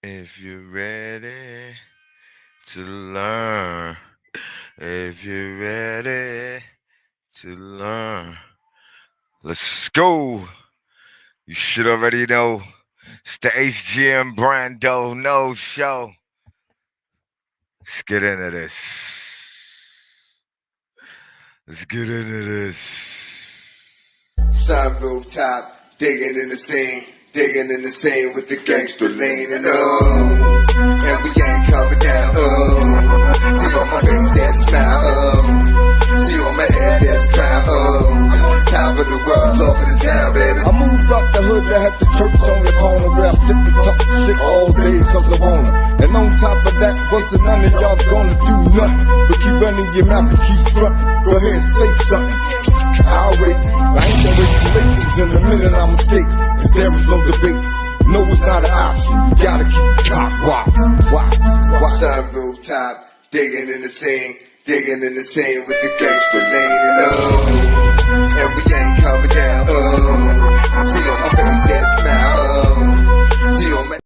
If you're ready to learn, if you're ready to learn, let's go. You should already know. It's the HGM Brando No Show. Let's get into this. Let's get into this. Sun rooftop, digging in the scene with the gangster lean and we ain't coming down, see on my face that smile, see on my head that's crown, I'm on the top of the world, top of the town, baby. I moved up the hood that had the church on the corner where I sit and talk shit all day cause I wanna. And on top of that, wasn't none of y'all gonna do nothing but keep running your mouth and keep frontin'. Go ahead and say something, I'll wait. I ain't gonna wait too late, cause in a minute I'm escape. Cause there is no debate, no it's not an option. You gotta keep the cop watch. Sun rooftop, digging in the scene with the gangster leaning and we ain't coming down, see on my face that smile, see on my...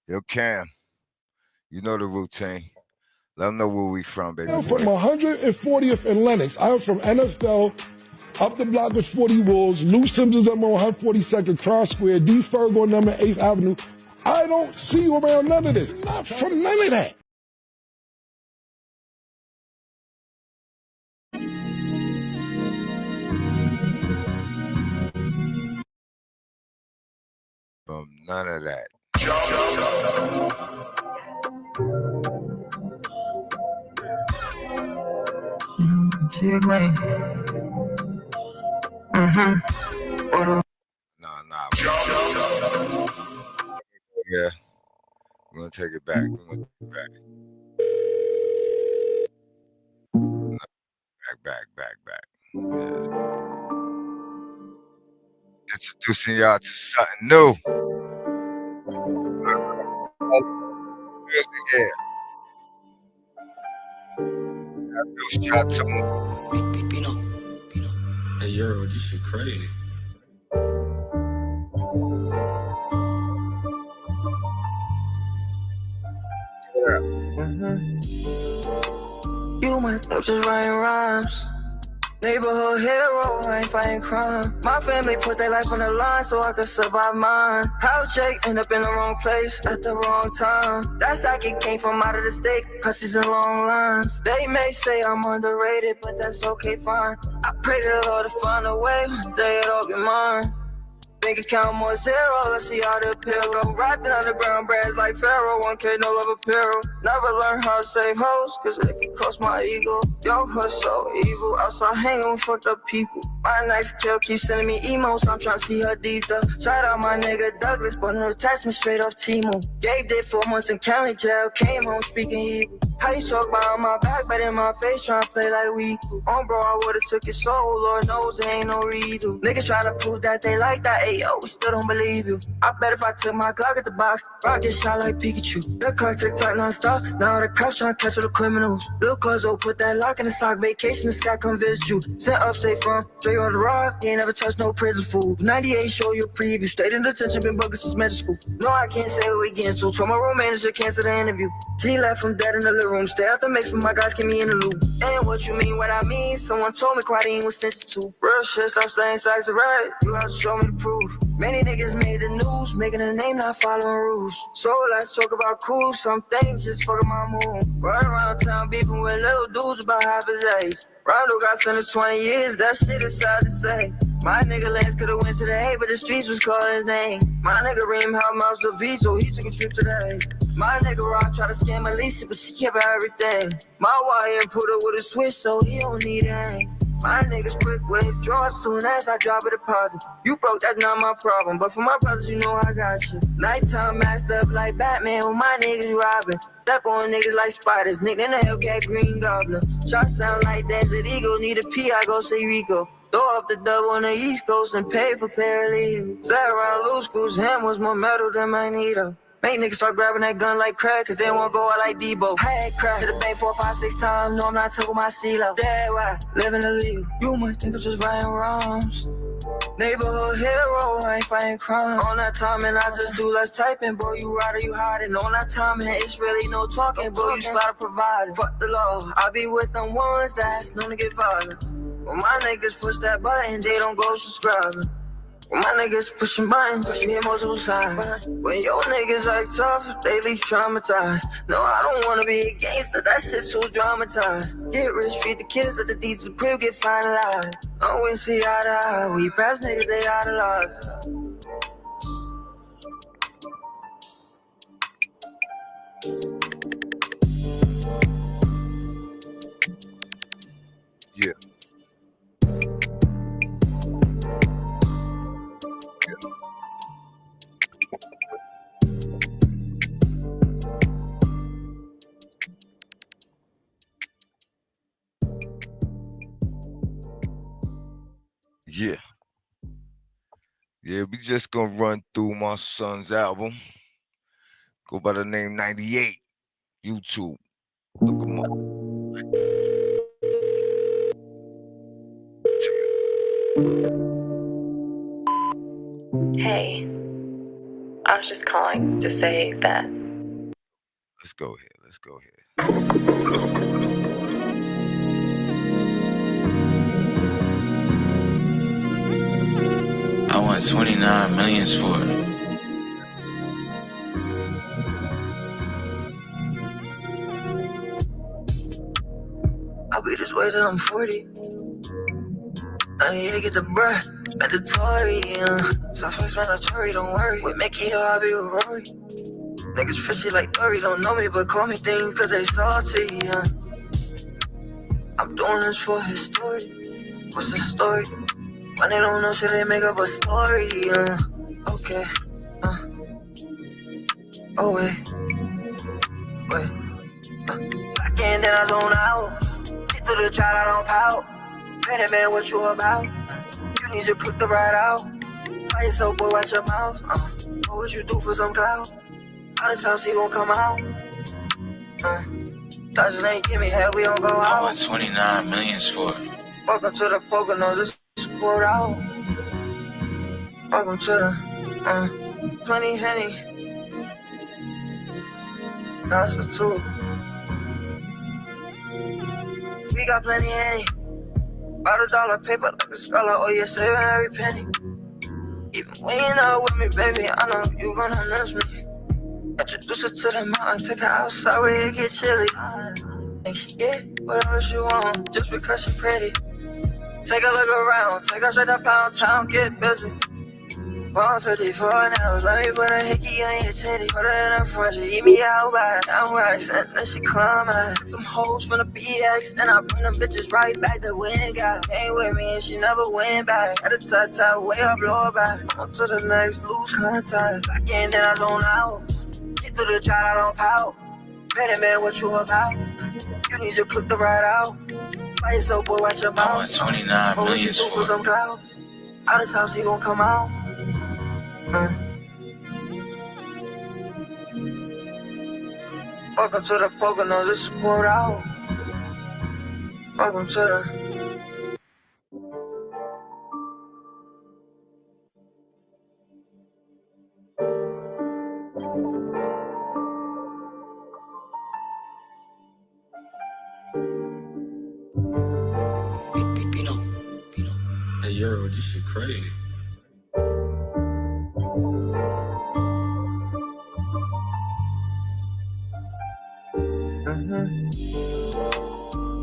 Yo, Cam, you know the routine. Let them know where we from, baby. I'm from 140th and Lenox. I'm from NFL. Up the block is 40 Wolves. Lou Simpson's number 142nd Cross Square. D. Fergo number 8th Avenue. I don't see you around none of this. Not from none of that. From none of that. Nah. Yeah. We're gonna take it back. Back. Yeah. Introducing y'all to something new. Yeah. Shout to Hey, Euro, this shit crazy. You might just writing rhymes. Neighborhood hero, I ain't fighting crime. My family put their life on the line so I could survive mine. How Jake end up in the wrong place at the wrong time? That psychic came from out of the state, cause he's in long lines. They may say I'm underrated, but that's okay, fine. I pray to the Lord to find a way, one day it'll be mine. Bank account more zero, let's see how the pill go. Wrapped in underground brands like Pharaoh, 1K, no love apparel. Never learned how to save hoes, cause it can cost my ego. Yo, her so evil, outside hanging with fucked up people. My next kill keeps sending me emos, I'm trying to see her deep though. Shout out my nigga Douglas, but no attachment straight off Timo. Gabe did 4 months in county jail, came home speaking Hebrew. How you talk about my back, but in my face trying to play like we cool. On bro, I would've took your soul, Lord knows there ain't no redo. Niggas trying to prove that they like that, ayo, we still don't believe you. I bet if I took my Glock at the box, rock get shot like Pikachu. The clock tick-tock non-stop, now the cops trying to catch all the criminals. Lil' Cuzzo put that lock in the sock, vacation, the sky come visit you. Sent upstate from, straight on the rock, he ain't never touched no prison food. 98 show you a preview, stayed in detention, been bugging since middle school. No, I can't say what we getting to, told my road manager cancel the interview. She left from dead in the living room, stay out the mix, but my guys keep me in the loop. And what you mean, what I mean, someone told me Quadine was stitched too. Real shit, stop saying sides are right, you have to show me the proof. Many niggas made the news, making a name, not following rules. So let's talk about cool, some things just fucking my mood. Run around town beefing with little dudes about half his age. Rondo got sentenced 20 years, that shit is sad to say. My nigga Lance could've went to the A, but the streets was calling his name. My nigga Reem helped Mouse the V, so he took a trip to the A. My nigga Rock tried to scam Alicia, but she kept everything. My YN put her with a switch, so he don't need it. My niggas quick withdraw soon as I drop a deposit. You broke, that's not my problem, but for my brothers, you know I got you. Nighttime masked up like Batman with my niggas robbing. Step on niggas like spiders, nick in the Hellcat Green Goblin. Shot sound like Desert Eagle, need a P, I go say Rico. Throw up the dub on the East Coast and pay for paralegal. Sat around loose screws, hand was more metal than Magneto. Make niggas start grabbing that gun like crack, cause they won't go out like Debo. Had crack to the bank 4, 5, 6 times, no I'm not taking my CeeLo. Dead right, living the league. You might think I'm just writing rhymes. Neighborhood hero, I ain't fighting crime. On that time and I just do less typing. Boy, you ride or you hiding. On that time and it's really no talking. Boy, you start providing. Fuck the law, I be with them ones that's known to get violent. When my niggas push that button, they don't go subscribing. When my niggas pushing buttons, you hear multiple signs. When your niggas act tough, they leave traumatized. No, I don't wanna be a gangster, that shit's too dramatized. Get rich, feed the kids, let the deeds of the crib get finalized. Oh, we see eye to eye, we pass niggas, they out of lives. Yeah. Yeah. Yeah, we just gonna run through my son's album. Go by the name 98. YouTube. Look him up. Hey, I was just calling to say that. Let's go here. Let's go here. I want 29 millions for it. I'll be this way till I'm 40. 98 get the breath, mandatory, Southwest mandatory, don't worry. With Mickey, I'll be with Rory. Niggas fishy like Dory, don't know me, but call me things cause they salty, I'm doing this for his story. What's the story? When they don't know shit, they make up a story, okay, oh wait, back in, then I zone out. Get to the job, I don't pout. Better man, what you about? You need to cook the ride out. Why you so boy, watch your mouth? What would you do for some clout? Out of house, he won't come out. Touching ain't give me head, we don't go out. I want 29 millions for it. Welcome to the Poconos, this is quote out. Welcome to the, plenty Henny. That's a two. We got plenty Henny. About $1 paper like a scholar, oh yeah, saving every penny. Even when you're not with me, baby, I know you gonna miss me. Introduce her to the mountain, take her outside where it get chilly. Think she get whatever she want, just because she pretty. Take a look around, take her straight to Pound Town, get busy. 154 nails, let me put a hickey on your titty. Put her in her front, she eat me out back. I'm right, and then she climb out. Some hoes from the BX, then I bring them bitches right back to win. Got came with me and she never went back. At a top, way up, blow her back. On to the next, lose contact. Back in, then I zone out. Get to the job, I don't pout. Better man, what you about? You need to cook the ride out. Why you so boy, watch your mouth? I want 29 What would you millions do for for some it. clout? Out this house, he gon' come out. Welcome to the Poconos, this is quote out. Welcome to the Hey, Euro, this shit crazy.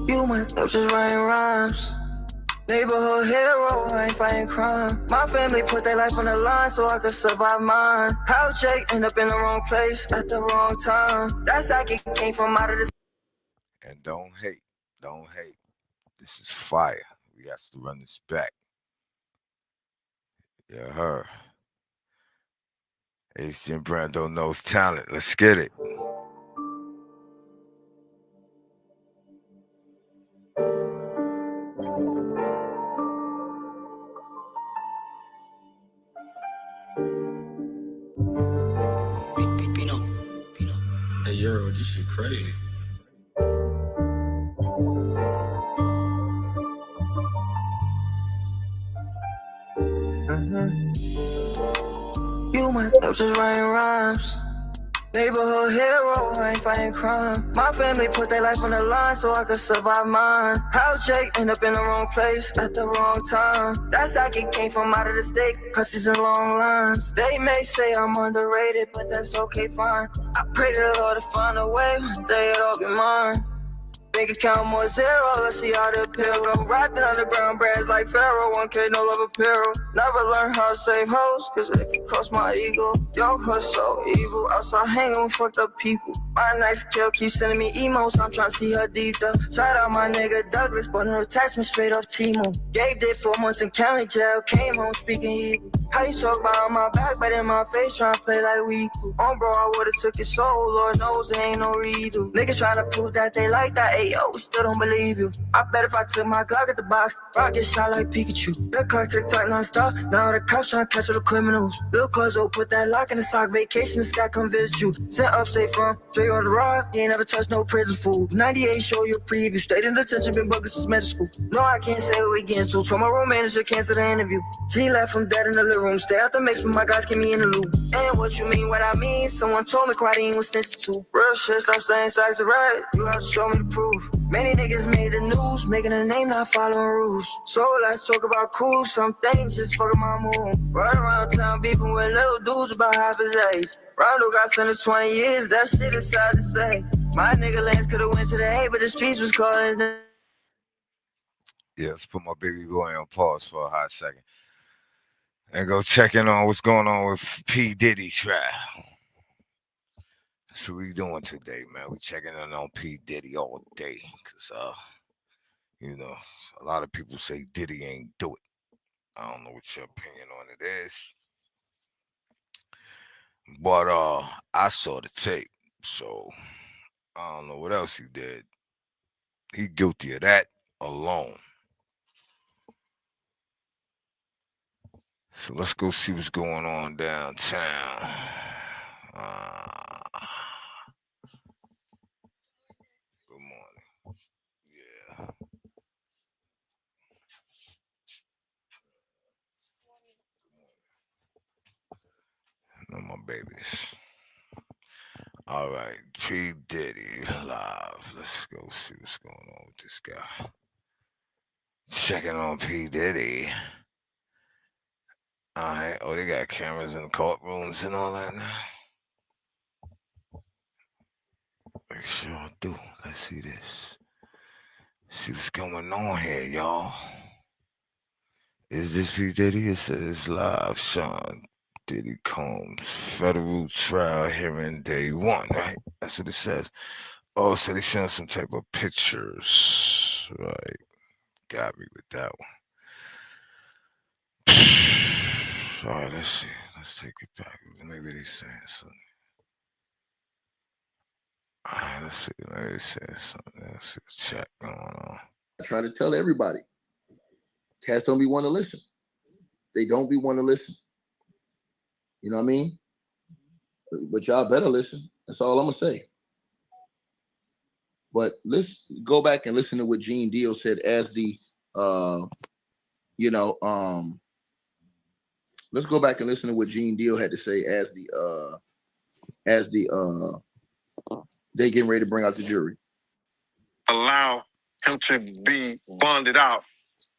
You my type, just writing rhymes. Neighborhood hero, I ain't fighting crime. My family put their life on the line so I could survive mine. How Jake end up in the wrong place at the wrong time. That's how I came from out of this. And don't hate. Don't hate. This is fire. We got to run this back. Yeah, her. Dabrand don't knows talent. Let's get it. Hey, Euro, this shit crazy. You might just writing rhymes. Neighborhood hero, I ain't fighting crime. My family put their life on the line so I could survive mine. How Jake end up in the wrong place at the wrong time? That psychic came from out of the state, cause he's in long lines. They may say I'm underrated, but that's okay, fine. I pray to the Lord to find a way, one day it'll all be mine. Bank account more zero, let's see how the pill go. Wrapped in underground brands like Pharaoh, 1K, no love apparel. Never learned how to save hoes, cause it can cost my ego. Young hood so evil, outside hanging with fucked up people. My nice kill keeps sending me emos, I'm trying to see her deep though. Shout out my nigga Douglas, but no attachment straight off Timo. Gabe did 4 months in county jail, came home speaking evil. How you talk about on my back, but in my face trying to play like we cool. On bro, I would've took his soul, Lord knows there ain't no redo. Niggas trying to prove that they like that, ayo, we still don't believe you. I bet if I took my Glock at the box, I'd get shot like Pikachu. The clock tick-tock non-stop, now the cops trying to catch all the criminals. Lil' Cuzzo put that lock in the sock, vacation, the sky come visit you. Sent upstate from, straight on the rock, he ain't never touched no prison food. 98 show your preview, stayed in detention, been bugging since middle school. No, I can't say what we getting to, told my road manager cancel the interview. G left from dead in the living room, stay out the mix, but my guys keep me in the loop. And what you mean, what I mean, someone told me Quadine was snitching too. Real shit, stop saying sides are right, you have to show me the proof. Many niggas made the news, making a name, not following rules. So let's talk about cool, some things just fucking my mood. Right around town beefing with little dudes about half his age. Rondo got sentenced 20 years, that shit is sad to say. My nigga Lance could've went to the A, but the streets was calling his name. Yeah, let's put my baby boy on pause for a hot second. And go check in on what's going on with P. Diddy trial. That's what we doing today, man. We checking in on P. Diddy all day. Cause you know, a lot of people say Diddy ain't do it. I don't know what your opinion on it is. But I saw the tape, so I don't know what else he did. He guilty of that alone. So let's go see what's going on downtown. Good morning. Yeah. No, my babies. All right, P. Diddy live. Let's go see what's going on with this guy. Checking on P. Diddy. All right. Oh, they got cameras in the courtrooms and all that now. They sure do. Let's see this. See what's going on here, y'all. Is this P. Diddy? It says live, Sean Diddy Combs, federal trial hearing day 1, right? That's what it says. Oh, so they showing some type of pictures. Right. Got me with that one. All right, let's see. Let's take it back. Maybe they saying something. All right, let's see. Maybe they saying something. Let's see the chat going on. I try to tell everybody. Cats don't be want to listen. They don't be want to listen. You know what I mean? But y'all better listen. That's all I'm gonna say. But let's go back and listen to what Gene Deal said as the let's go back and listen to what Gene Deal had to say as the they getting ready to bring out the jury. Allow him to be bonded out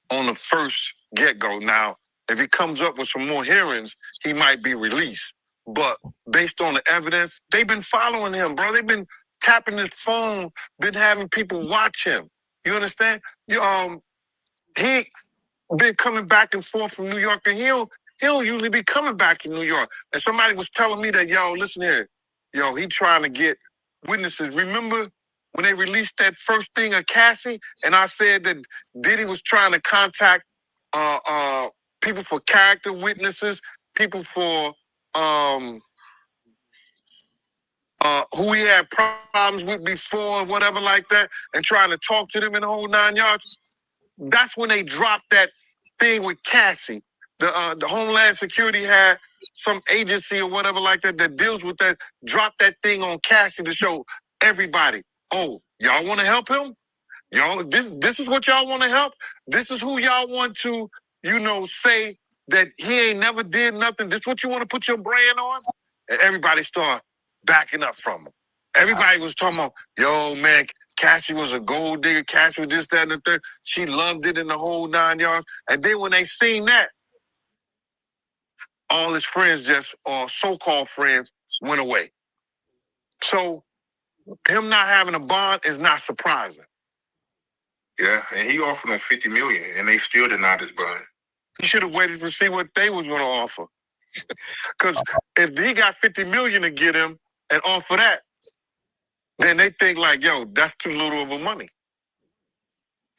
on the first get-go. Now, if he comes up with some more hearings, he might be released. But based on the evidence, they've been following him, bro. They've been tapping his phone, been having people watch him. You understand? He been coming back and forth from New York, and he'll usually be coming back to New York. And somebody was telling me that, yo, listen here, yo, he trying to get witnesses. Remember when they released that first thing of Cassie, and I said that Diddy was trying to contact people for character witnesses, people for who he had problems with before, whatever like that, and trying to talk to them in the whole 9 yards. That's when they dropped that thing with Cassie. The Homeland Security had some agency or whatever like that that deals with that, dropped that thing on Cassie to show everybody, oh, y'all want to help him? Y'all, this is what y'all want to help? This is who y'all want to, say that he ain't never did nothing. This what you want to put your brand on? And everybody start backing up from him. Everybody was talking about, yo, man, Cassie was a gold digger. Cassie was this, that, and the third. She loved it in the whole 9 yards. And then when they seen that, all his friends or so-called friends, went away. So him not having a bond is not surprising. Yeah, and he offered him $50 million, and they still denied his bond. He should have waited to see what they was going to offer. Because if he got $50 million to get him and offer that, then they think like, yo, that's too little of a money.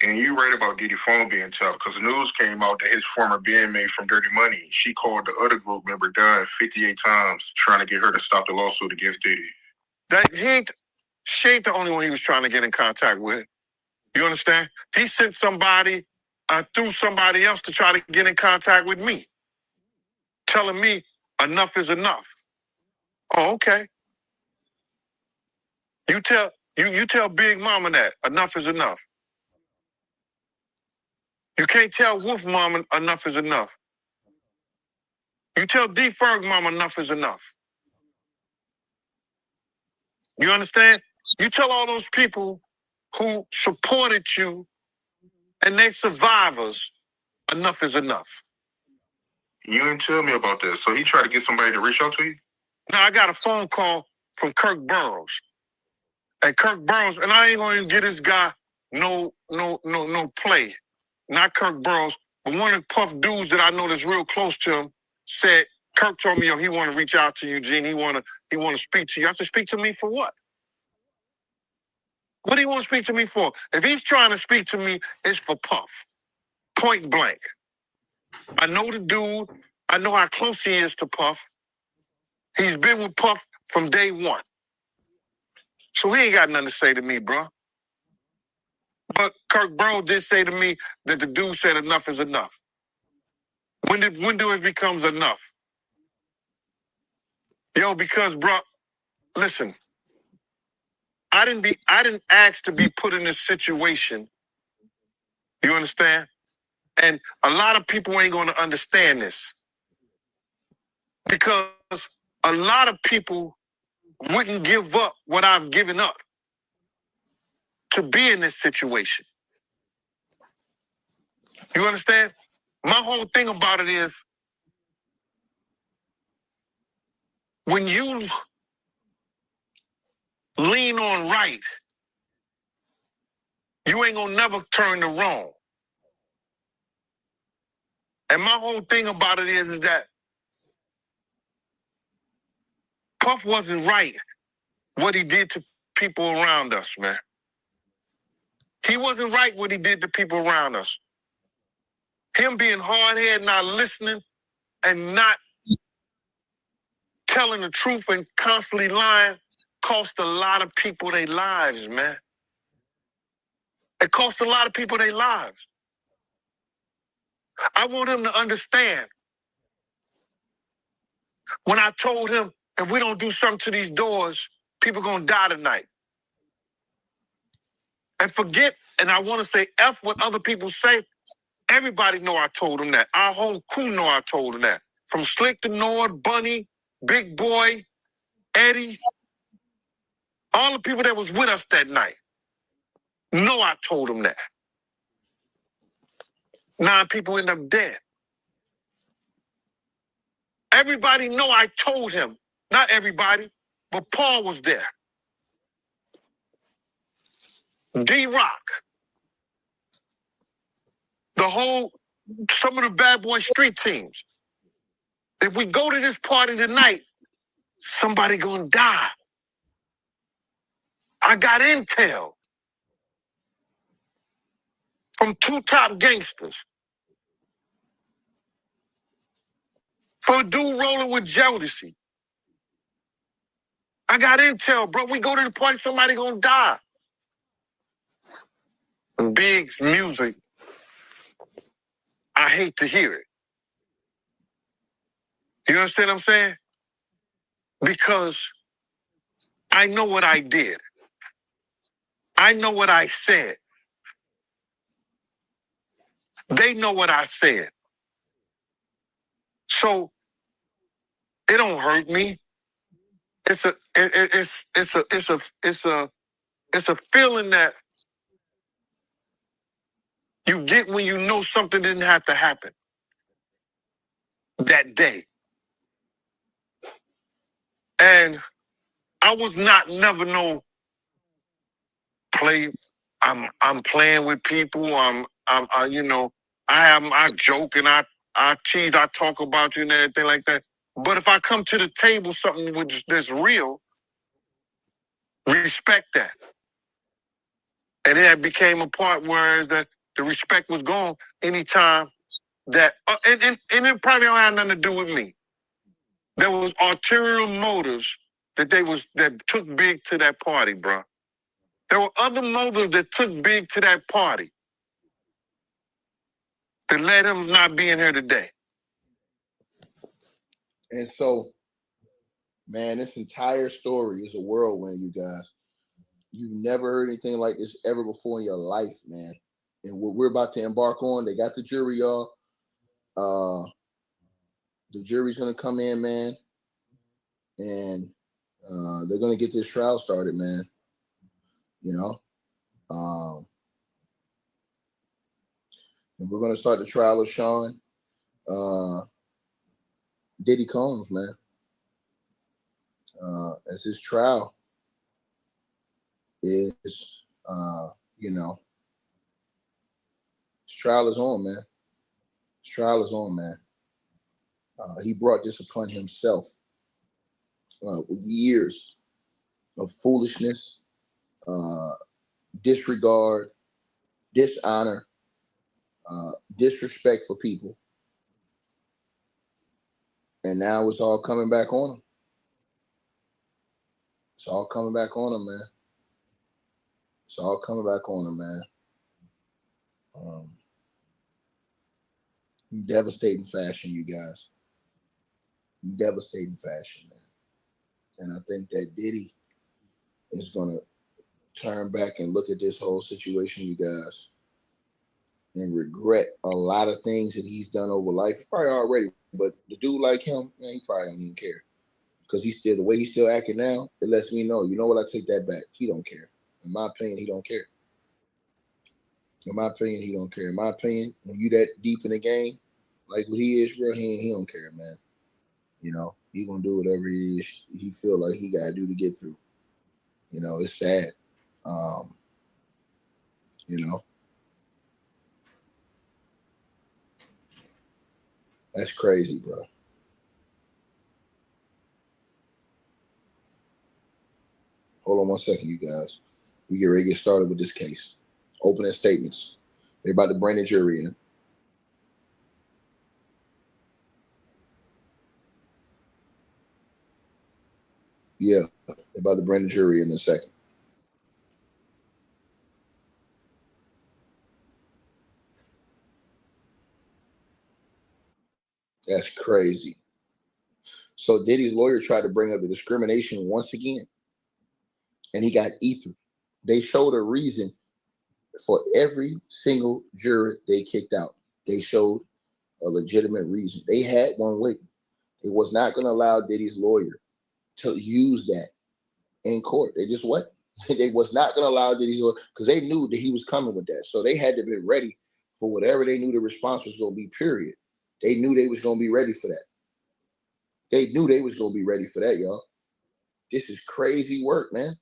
And you right about Diddy's phone being tough, because the news came out that his former bandmate from Dirty Money, she called the other group member Dunn 58 times trying to get her to stop the lawsuit against Diddy. She ain't the only one he was trying to get in contact with. You understand? He sent somebody through somebody else to try to get in contact with me, telling me enough is enough. Oh, okay. You tell Big Mama that enough is enough. You can't tell Wolf Mama enough is enough. You tell D Ferg Mama enough is enough. You understand? You tell all those people who supported you and they survivors enough is enough. You didn't tell me about that. So he tried to get somebody to reach out to you? Now I got a phone call from Kirk Burroughs. And Kirk Burroughs, and I ain't gonna even get this guy no play. Not Kirk Burroughs, but one of the Puff dudes that I know that's real close to him said, Kirk told me, yo, he want to reach out to you, Gene. He want to speak to you. I said, speak to me for what? What do you want to speak to me for? If he's trying to speak to me, it's for Puff. Point blank. I know the dude. I know how close he is to Puff. He's been with Puff from day one. So he ain't got nothing to say to me, bro. But Kirk Burroughs did say to me that the dude said enough is enough. When do it becomes enough? Yo, because, bro, listen, I didn't ask to be put in this situation. You understand? And a lot of people ain't going to understand this. Because a lot of people wouldn't give up what I've given up to be in this situation. You understand? My whole thing about it is when you lean on right, you ain't gonna never turn to wrong. And my whole thing about it is that Puff wasn't right what he did to people around us, man. He wasn't right what he did to people around us. Him being hard-headed, not listening, and not telling the truth and constantly lying cost a lot of people their lives, man. It cost a lot of people their lives. I want him to understand. When I told him, if we don't do something to these doors, people gonna die tonight. And forget, and I want to say F what other people say. Everybody know I told him that. Our whole crew know I told him that. From Slick to Nord, Bunny, Big Boy, Eddie, all the people that was with us that night know I told him that. 9 people end up dead. Everybody know I told him. Not everybody, but Paul was there. D-Rock. Some of the bad boy street teams. If we go to this party tonight, somebody gonna die. I got intel from 2 top gangsters. For a dude rolling with Jodeci. I got intel, bro. We go to the party, somebody gonna die. And Big's music, I hate to hear it. You understand what I'm saying? Because I know what I did. I know what I said. They know what I said. So it don't hurt me. It's a feeling that you get when you know something didn't have to happen that day. And I was never no play. I'm playing with people. I joke and I tease, I talk about you and everything like that. But if I come to the table something that's real, respect that. And it became a part where the respect was gone anytime that, and it probably don't have nothing to do with me. There was ulterior motives that took Big to that party, bro. There were other motives that took Big to that party that led him not being here today. And so, man, this entire story is a whirlwind, you guys. You've never heard anything like this ever before in your life, man. And what we're about to embark on, they got the jury, y'all. The jury's gonna come in, man, and they're gonna get this trial started, man. You know, and we're gonna start the trial of Sean Diddy Combs, man. As his trial is, you know, his trial is on, man. His trial is on, man. He brought this upon himself. Years of foolishness, disregard, dishonor, disrespect for people. And now it's all coming back on him. It's all coming back on him, man. It's all coming back on him, man. Devastating fashion, you guys. Devastating fashion, man. And I think that Diddy is going to turn back and look at this whole situation, you guys, and regret a lot of things that he's done over life. Probably already, but the dude like him, man, he probably don't even care. Because he's still, the way he's still acting now, it lets me know, you know what, I take that back. He don't care. In my opinion, he don't care. In my opinion, he don't care. In my opinion, when you that deep in the game, like what he is, bro, he don't care, man. You know, he gonna do whatever he feel like he gotta do to get through. You know, it's sad. You know, that's crazy, bro. Hold on one second, you guys. We get ready to get started with this case. Opening statements. They're about to bring the jury in. Yeah, they're about to bring the jury in a second. That's crazy. So Diddy's lawyer tried to bring up the discrimination once again, and he got ether. They showed a reason for every single juror they kicked out. They showed a legitimate reason. They had one waiting. It was not going to allow Diddy's lawyer to use that in court. They just what? They was not going to allow Diddy's lawyer because they knew that he was coming with that. So they had to be ready for whatever they knew the response was going to be, period. They knew they was going to be ready for that. They knew they was going to be ready for that, y'all. This is crazy work, man.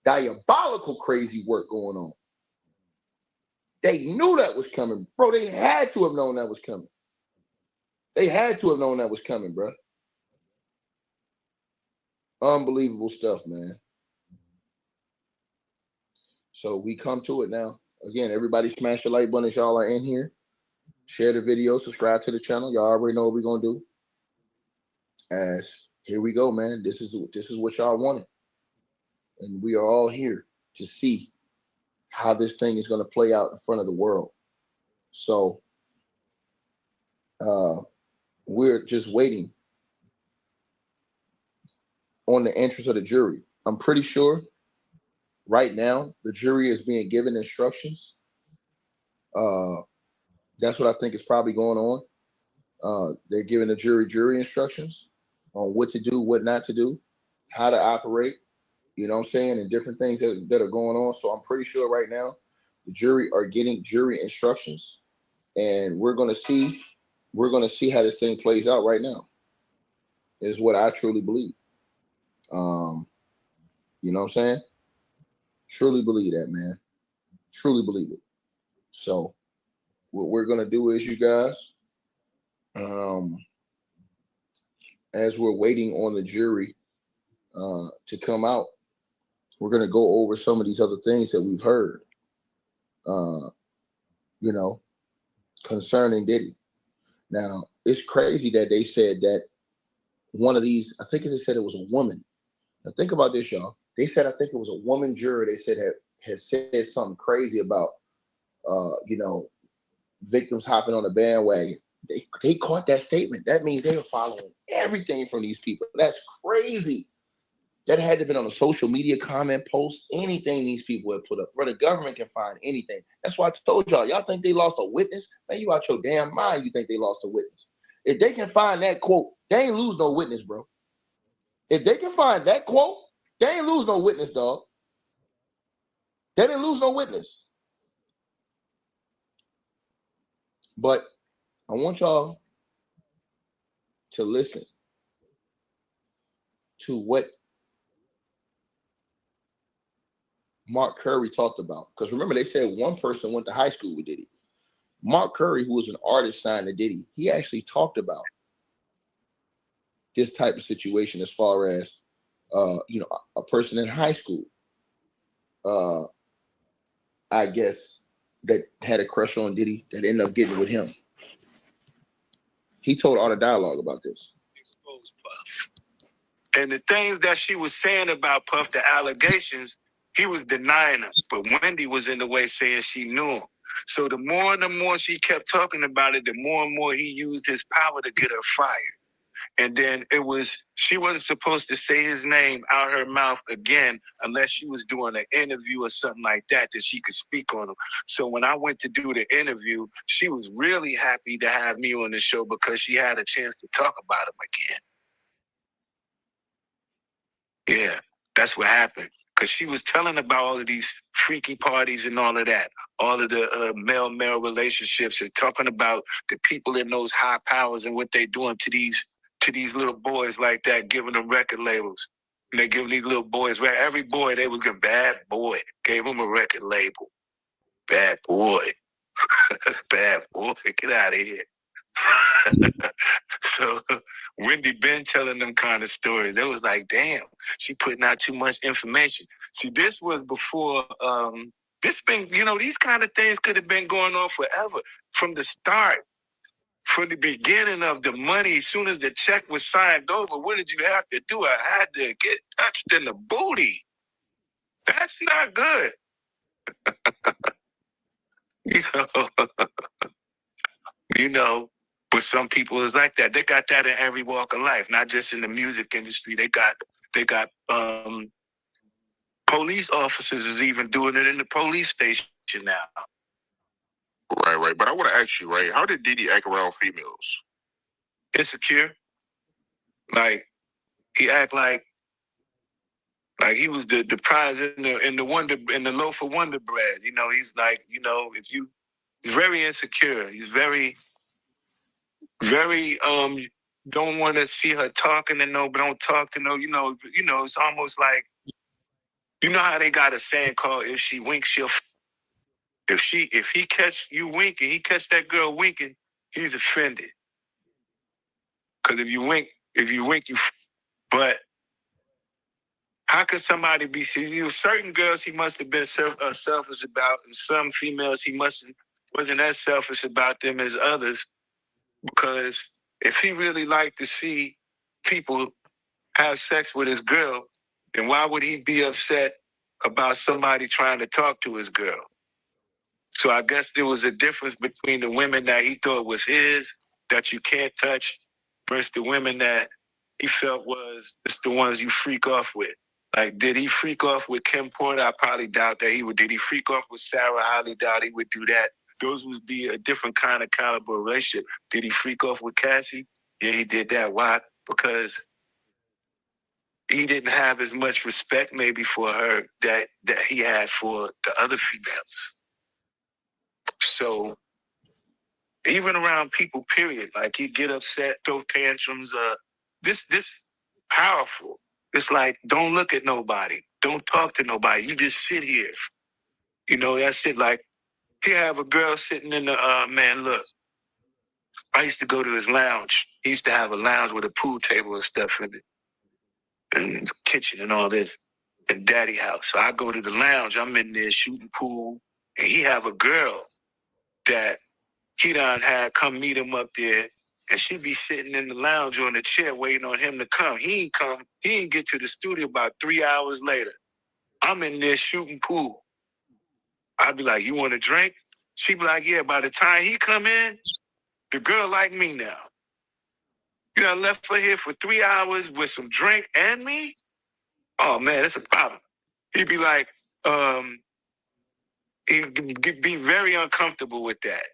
Diabolical crazy work going on. They knew that was coming. Bro, they had to have known that was coming. They had to have known that was coming, bro. Unbelievable stuff, man. So we come to it now. Again, everybody smash the like button if y'all are in here. Share the video, subscribe to the channel. Y'all already know what we're going to do. As here we go, man. This is what y'all wanted. And we are all here to see how this thing is going to play out in front of the world. So we're just waiting on the entrance of the jury. I'm pretty sure right now the jury is being given instructions. That's what I think is probably going on. They're giving the jury instructions on what to do, what not to do, how to operate. You know what I'm saying, and different things that are going on. So I'm pretty sure right now the jury are getting jury instructions, and we're gonna see how this thing plays out right now. Is what I truly believe. You know what I'm saying? Truly believe that, man. Truly believe it. So what we're gonna do is, you guys, as we're waiting on the jury to come out, we're gonna go over some of these other things that we've heard. You know, concerning Diddy. Now, it's crazy that they said that one of these, I think they said it was a woman. Now, think about this, y'all. They said, I think it was a woman juror, they said had said something crazy about, victims hopping on the bandwagon. They caught that statement. That means they were following everything from these people. That's crazy. That had to have been on a social media comment post, anything these people have put up, where the government can find anything. That's why I told y'all think they lost a witness? Man, you out your damn mind, you think they lost a witness. If they can find that quote, they ain't lose no witness, bro. If they can find that quote, they ain't lose no witness, dog. They didn't lose no witness. But I want y'all to listen to what Mark Curry talked about. Because remember, they said one person went to high school with Diddy. Mark Curry, who was an artist signed to Diddy, he actually talked about this type of situation as far as, a person in high school, I guess, that had a crush on Diddy that ended up getting with him. He told Art of Dialogue about this. And the things that she was saying about Puff, the allegations, he was denying them. But Wendy was in the way saying she knew him. So the more and the more she kept talking about it, the more and more he used his power to get her fired. And then she wasn't supposed to say his name out her mouth again unless she was doing an interview or something like that she could speak on him. So when I went to do the interview, she was really happy to have me on the show because she had a chance to talk about him again. Yeah, that's what happened. Because she was telling about all of these freaky parties and all of that, all of the male-male relationships, and talking about the people in those high powers and what they're doing to these little boys like that, giving them record labels. And they giving these little boys, every boy, they was a bad boy, gave them a record label. Bad boy. Bad boy, get out of here. So Wendy been telling them kind of stories. It was like, damn, she putting out too much information. See, this was before, these kind of things could have been going on forever. From the start, from the beginning of the money, as soon as the check was signed over, what did you have to do? I had to get touched in the booty. That's not good. But some people is like that. They got that in every walk of life, not just in the music industry. They got police officers is even doing it in the police station now. Right. But I want to ask you, right? How did Diddy act around females? Insecure. Like he act like he was the prize in the loaf of Wonder Bread. He's like, he's very insecure. He's very don't want to see her talking to no, but don't talk to no. It's almost like, how they got a saying called, if she winks, she'll. If he catch you winking, he catch that girl winking, he's offended. Because if you wink, you. But how could somebody be? Certain girls he must have been selfish about, and some females he wasn't as selfish about them as others. Because if he really liked to see people have sex with his girl, then why would he be upset about somebody trying to talk to his girl? So I guess there was a difference between the women that he thought was his, that you can't touch, versus the women that he felt was just the ones you freak off with. Like, did he freak off with Kim Porter? I probably doubt that he would. Did he freak off with Sarah? I highly doubt he would do that. those would be a different kind of caliber relationship. Did he freak off with Cassie? Yeah, he did that. Why? Because he didn't have as much respect maybe for her that he had for the other females. So even around people, period, like he'd get upset, throw tantrums. This powerful. It's like, don't look at nobody. Don't talk to nobody. You just sit here. You know, that shit. Like, he have a girl sitting in the, man, look, I used to go to his lounge. He used to have a lounge with a pool table and stuff in it, and kitchen and all this, and daddy house. So I go to the lounge. I'm in there shooting pool, and he have a girl that he done had come meet him up there, and she be sitting in the lounge on the chair waiting on him to come. He ain't come. He ain't get to the studio about 3 hours later. I'm in there shooting pool. I'd be like, you want a drink? She be like, yeah. By the time he come in, the girl like me now. You done left her here for 3 hours with some drink and me? Oh, man, that's a problem. He'd be like, he'd be very uncomfortable with that.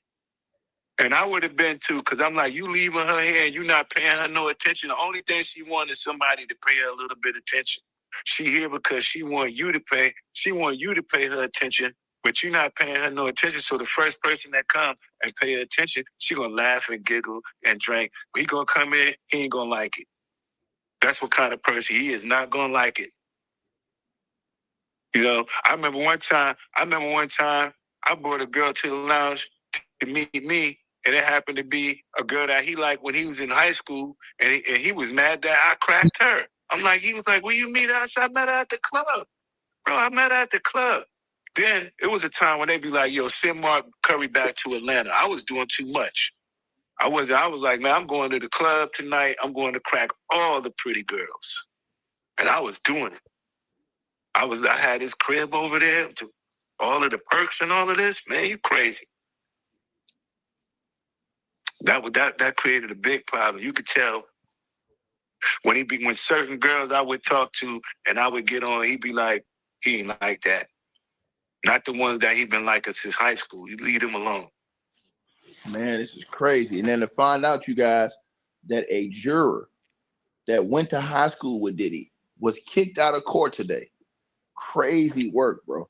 And I would have been too, because I'm like, you leaving her here and you not paying her no attention. The only thing she wants is somebody to pay her a little bit of attention. She here because she want you to pay her attention, but you're not paying her no attention. So the first person that come and pay her attention, she gonna laugh and giggle and drink. He gonna come in, he ain't gonna like it. That's what kind of person he is, not gonna like it. You know, I remember one time I brought a girl to the lounge to meet me, and it happened to be a girl that he liked when he was in high school, and he was mad that I cracked her. He was like, will you meet us? I met her at the club. Bro, I met her at the club. Then it was a time when they be like, yo, send Mark Curry back to Atlanta. I was doing too much. I was like, man, I'm going to the club tonight. I'm going to crack all the pretty girls. And I was doing it. I had his crib over there, to all of the perks and all of this. Man, you crazy. That created a big problem. You could tell when certain girls I would talk to and I would get on, he'd be like, he ain't like that. Not the ones that he been like us since high school. You leave him alone. Man, this is crazy. And then to find out, you guys, that a juror that went to high school with Diddy was kicked out of court today. Crazy work, bro.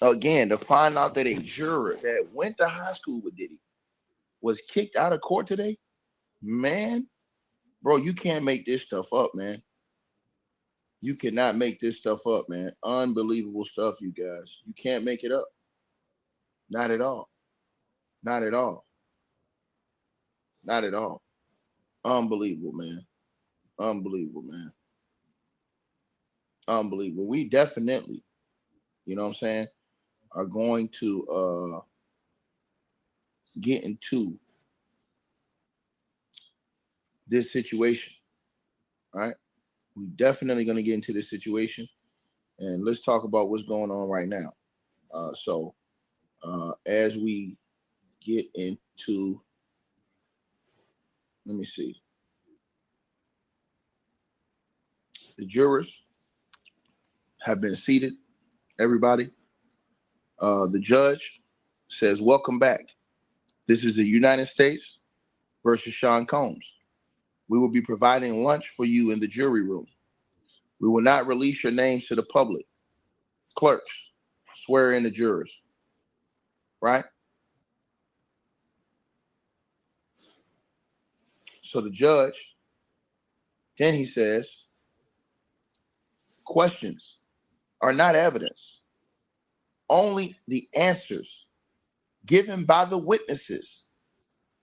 Again, to find out that a juror that went to high school with Diddy was kicked out of court today, man, bro, you can't make this stuff up, man. You cannot make this stuff up, man. Unbelievable stuff, you guys. You can't make it up. Not at all. Not at all. Not at all. Unbelievable, man. Unbelievable, man. Unbelievable. We definitely, you know what I'm saying, are going to get into this situation. All right. We definitely going to get into this situation. And let's talk about what's going on right now. So as we get into, let me see. The jurors have been seated, everybody. The judge says, welcome back. This is the United States versus Sean Combs. We will be providing lunch for you in the jury room. We will not release your names to the public. Clerks, swear in the jurors. Right? So the judge, then he says, questions are not evidence. Only the answers given by the witnesses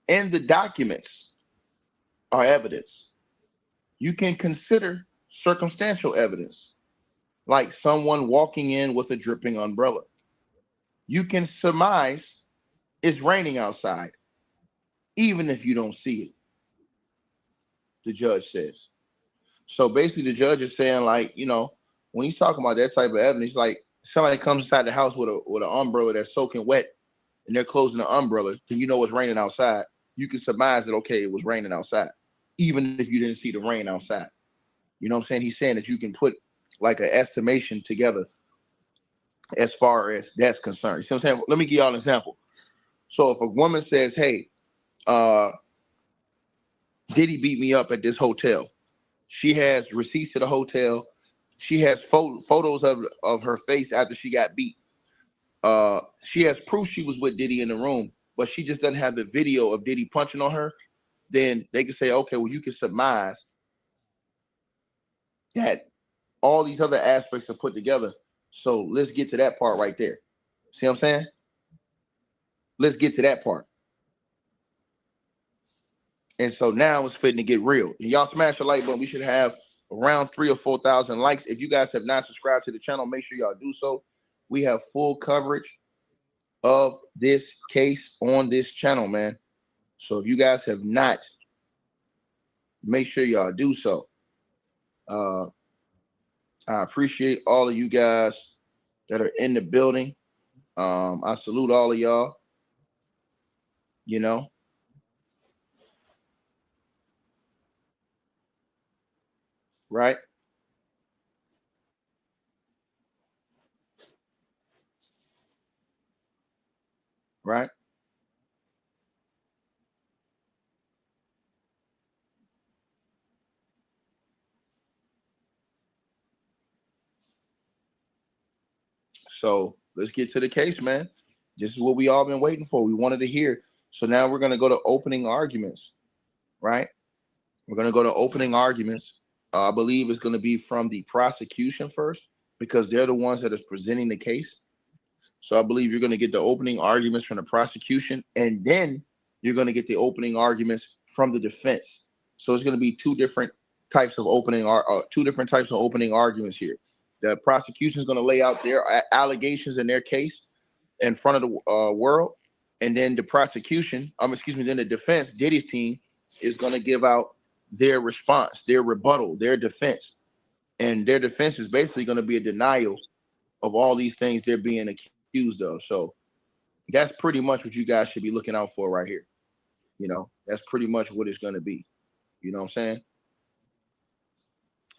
and the documents are evidence. You can consider circumstantial evidence, like someone walking in with a dripping umbrella. You can surmise it's raining outside, even if you don't see it, the judge says. So basically the judge is saying, like, you know, when he's talking about that type of evidence, like somebody comes inside the house with an umbrella that's soaking wet and they're closing the umbrella, and you know it's raining outside. You can surmise that, okay, it was raining outside, even if you didn't see the rain outside. You know what I'm saying? He's saying that you can put like an estimation together as far as that's concerned. You see what I'm saying? Let me give y'all an example. So if a woman says, "Hey, Diddy beat me up at this hotel," she has receipts to the hotel. She has photos of her face after she got beat. She has proof she was with Diddy in the room, but she just doesn't have the video of Diddy punching on her. Then they can say, okay, well, you can surmise that all these other aspects are put together. So let's get to that part right there. See what I'm saying? Let's get to that part. And so now it's fitting to get real. And y'all smash the like button. We should have around 3,000 or 4,000 likes. If you guys have not subscribed to the channel, make sure y'all do so. We have full coverage of this case on this channel, man. So if you guys have not, make sure y'all do so. I appreciate all of you guys that are in the building. I salute all of y'all. You know, right? Right? So let's get to the case, man. This is what we all been waiting for. We wanted to hear. So now we're going to go to opening arguments, right? We're going to go to opening arguments. I believe it's going to be from the prosecution first because they're the ones that is presenting the case. So I believe you're going to get the opening arguments from the prosecution, and then you're going to get the opening arguments from the defense. So it's going to be two different types of opening arguments here. The prosecution is going to lay out their allegations in their case in front of the world, and then the prosecution, then the defense, Diddy's team, is going to give out their response, their rebuttal, their defense, and their defense is basically going to be a denial of all these things they're being accused of. So that's pretty much what you guys should be looking out for right here. You know, that's pretty much what it's going to be. You know what I'm saying?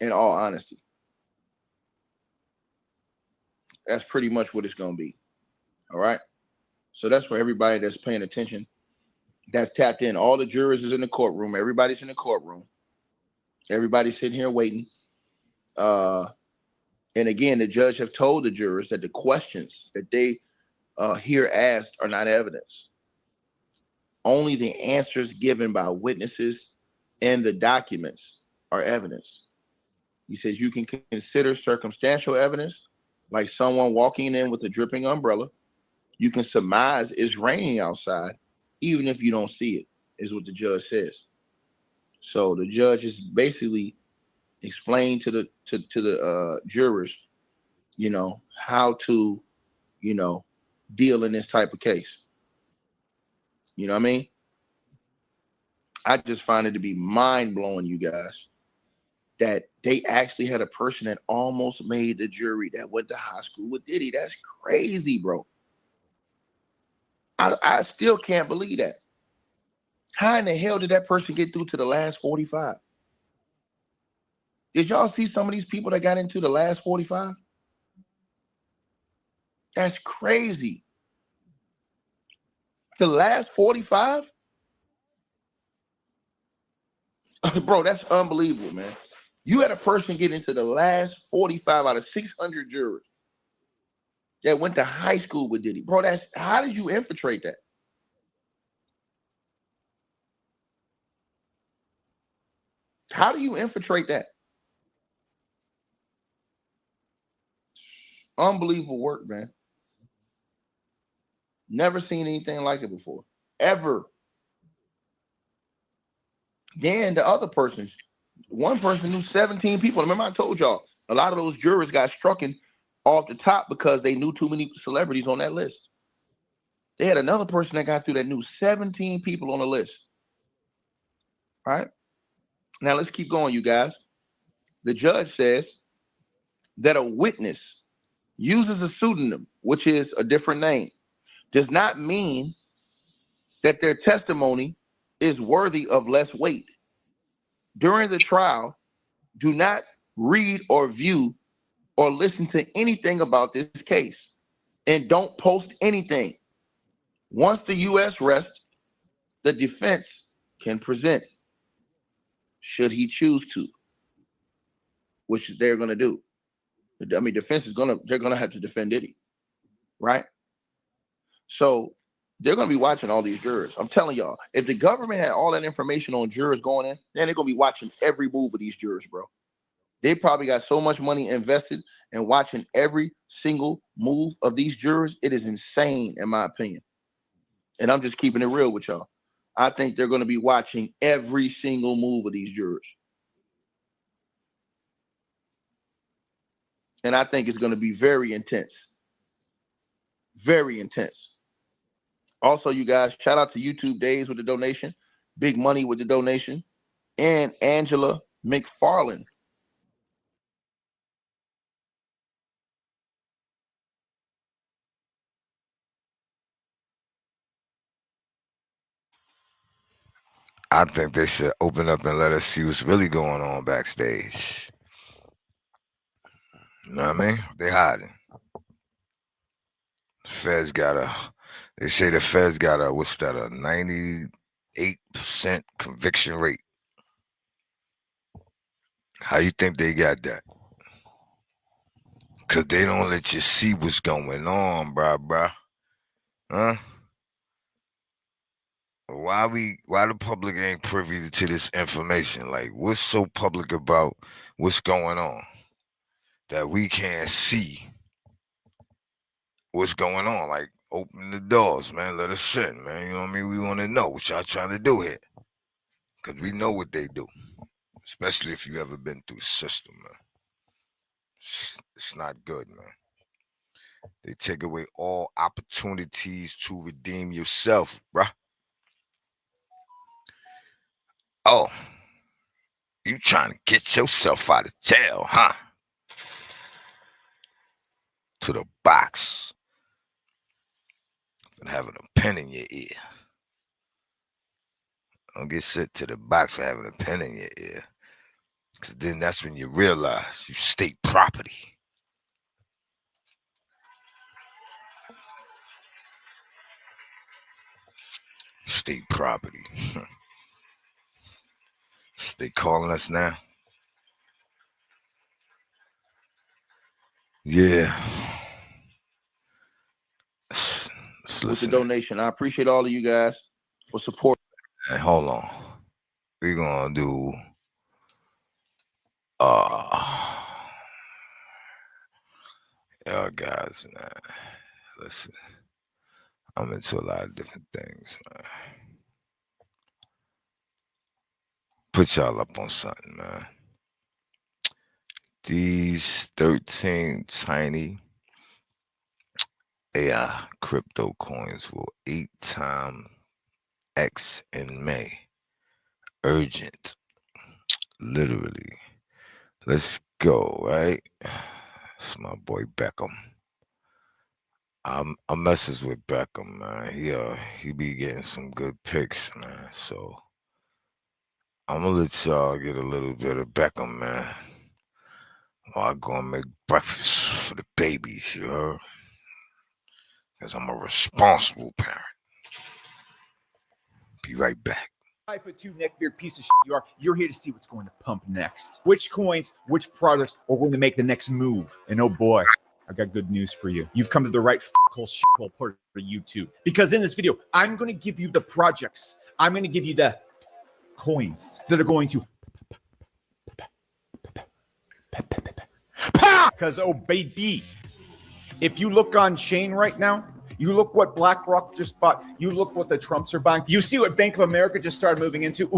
In all honesty, that's pretty much what it's going to be. All right. So that's for everybody that's paying attention, that's tapped in. All the jurors is in the courtroom. Everybody's in the courtroom. Everybody's sitting here waiting. And again, the judge have told the jurors that the questions that they here asked are not evidence. Only the answers given by witnesses and the documents are evidence. He says you can consider circumstantial evidence, like someone walking in with a dripping umbrella. You can surmise it's raining outside, even if you don't see it, is what the judge says. So the judge is basically explaining to the jurors, you know, how to, you know, deal in this type of case. You know what I mean? I just find it to be mind-blowing, you guys, that they actually had a person that almost made the jury that went to high school with Diddy. That's crazy, bro. I still can't believe that. How in the hell did that person get through to the last 45? Did y'all see some of these people that got into the last 45? That's crazy. The last 45? Bro, that's unbelievable, man. You had a person get into the last 45 out of 600 jurors that went to high school with Diddy. Bro, how did you infiltrate that? How do you infiltrate that? Unbelievable work, man. Never seen anything like it before. Ever. Then the other persons, one person knew 17 people. Remember I told y'all, a lot of those jurors got struck off the top because they knew too many celebrities on that list. They had another person that got through that knew 17 people on the list. All right. Now let's keep going, you guys. The judge says that a witness uses a pseudonym, which is a different name, does not mean that their testimony is worthy of less weight. During the trial, do not read or view or listen to anything about this case, and don't post anything. Once the U.S. rests, the defense can present, should he choose to, which they're going to do. I mean, defense is they're going to have to defend Diddy, right? So they're going to be watching all these jurors. I'm telling y'all, if the government had all that information on jurors going in, then they're going to be watching every move of these jurors, bro. They probably got so much money invested in watching every single move of these jurors. It is insane, in my opinion. And I'm just keeping it real with y'all. I think they're going to be watching every single move of these jurors. And I think it's going to be very intense. Very intense. Also, you guys, shout out to YouTube Days with the donation, Big Money with the donation, and Angela McFarland. I think they should open up and let us see what's really going on backstage. You know what I mean? They hiding. They say the Feds got a, what's that, a 98% conviction rate. How you think they got that? Because they don't let you see what's going on, bruh. Huh? Why the public ain't privy to this information? Like, what's so public about what's going on that we can't see what's going on? Like, open the doors, man. Let us in, man. You know what I mean? We want to know what y'all trying to do here. Because we know what they do. Especially if you ever been through the system, man. It's not good, man. They take away all opportunities to redeem yourself, bruh. Oh, you trying to get yourself out of jail, huh? To the box. And having a pen in your ear. Don't get sent to the box for having a pen in your ear. Because then that's when you realize you state property. State property. They calling us now? Yeah. With the donation. I appreciate all of you guys for support. Hey, hold on. We're gonna do y'all guys, man. Listen. I'm into a lot of different things, man. Put y'all up on something, man. These 13 tiny AI crypto coins will 8x X in May. Urgent. Literally. Let's go, right? It's my boy Beckham. I'm messes with Beckham, man. He be getting some good picks, man. So I'm gonna let y'all get a little bit of Beckham, man. While I go and make breakfast for the babies, you heard? Because I'm a responsible parent. Be right back. 5'2" neckbeard piece of shit you are. You're here to see what's going to pump next. Which coins, which products are going to make the next move. And oh boy, I got good news for you. You've come to the right hole part of YouTube. Because in this video, I'm going to give you the projects. I'm going to give you the coins that are going to because oh baby, if you look on chain right now, you look what BlackRock just bought, you look what the Trumps are buying, you see what Bank of America just started moving into.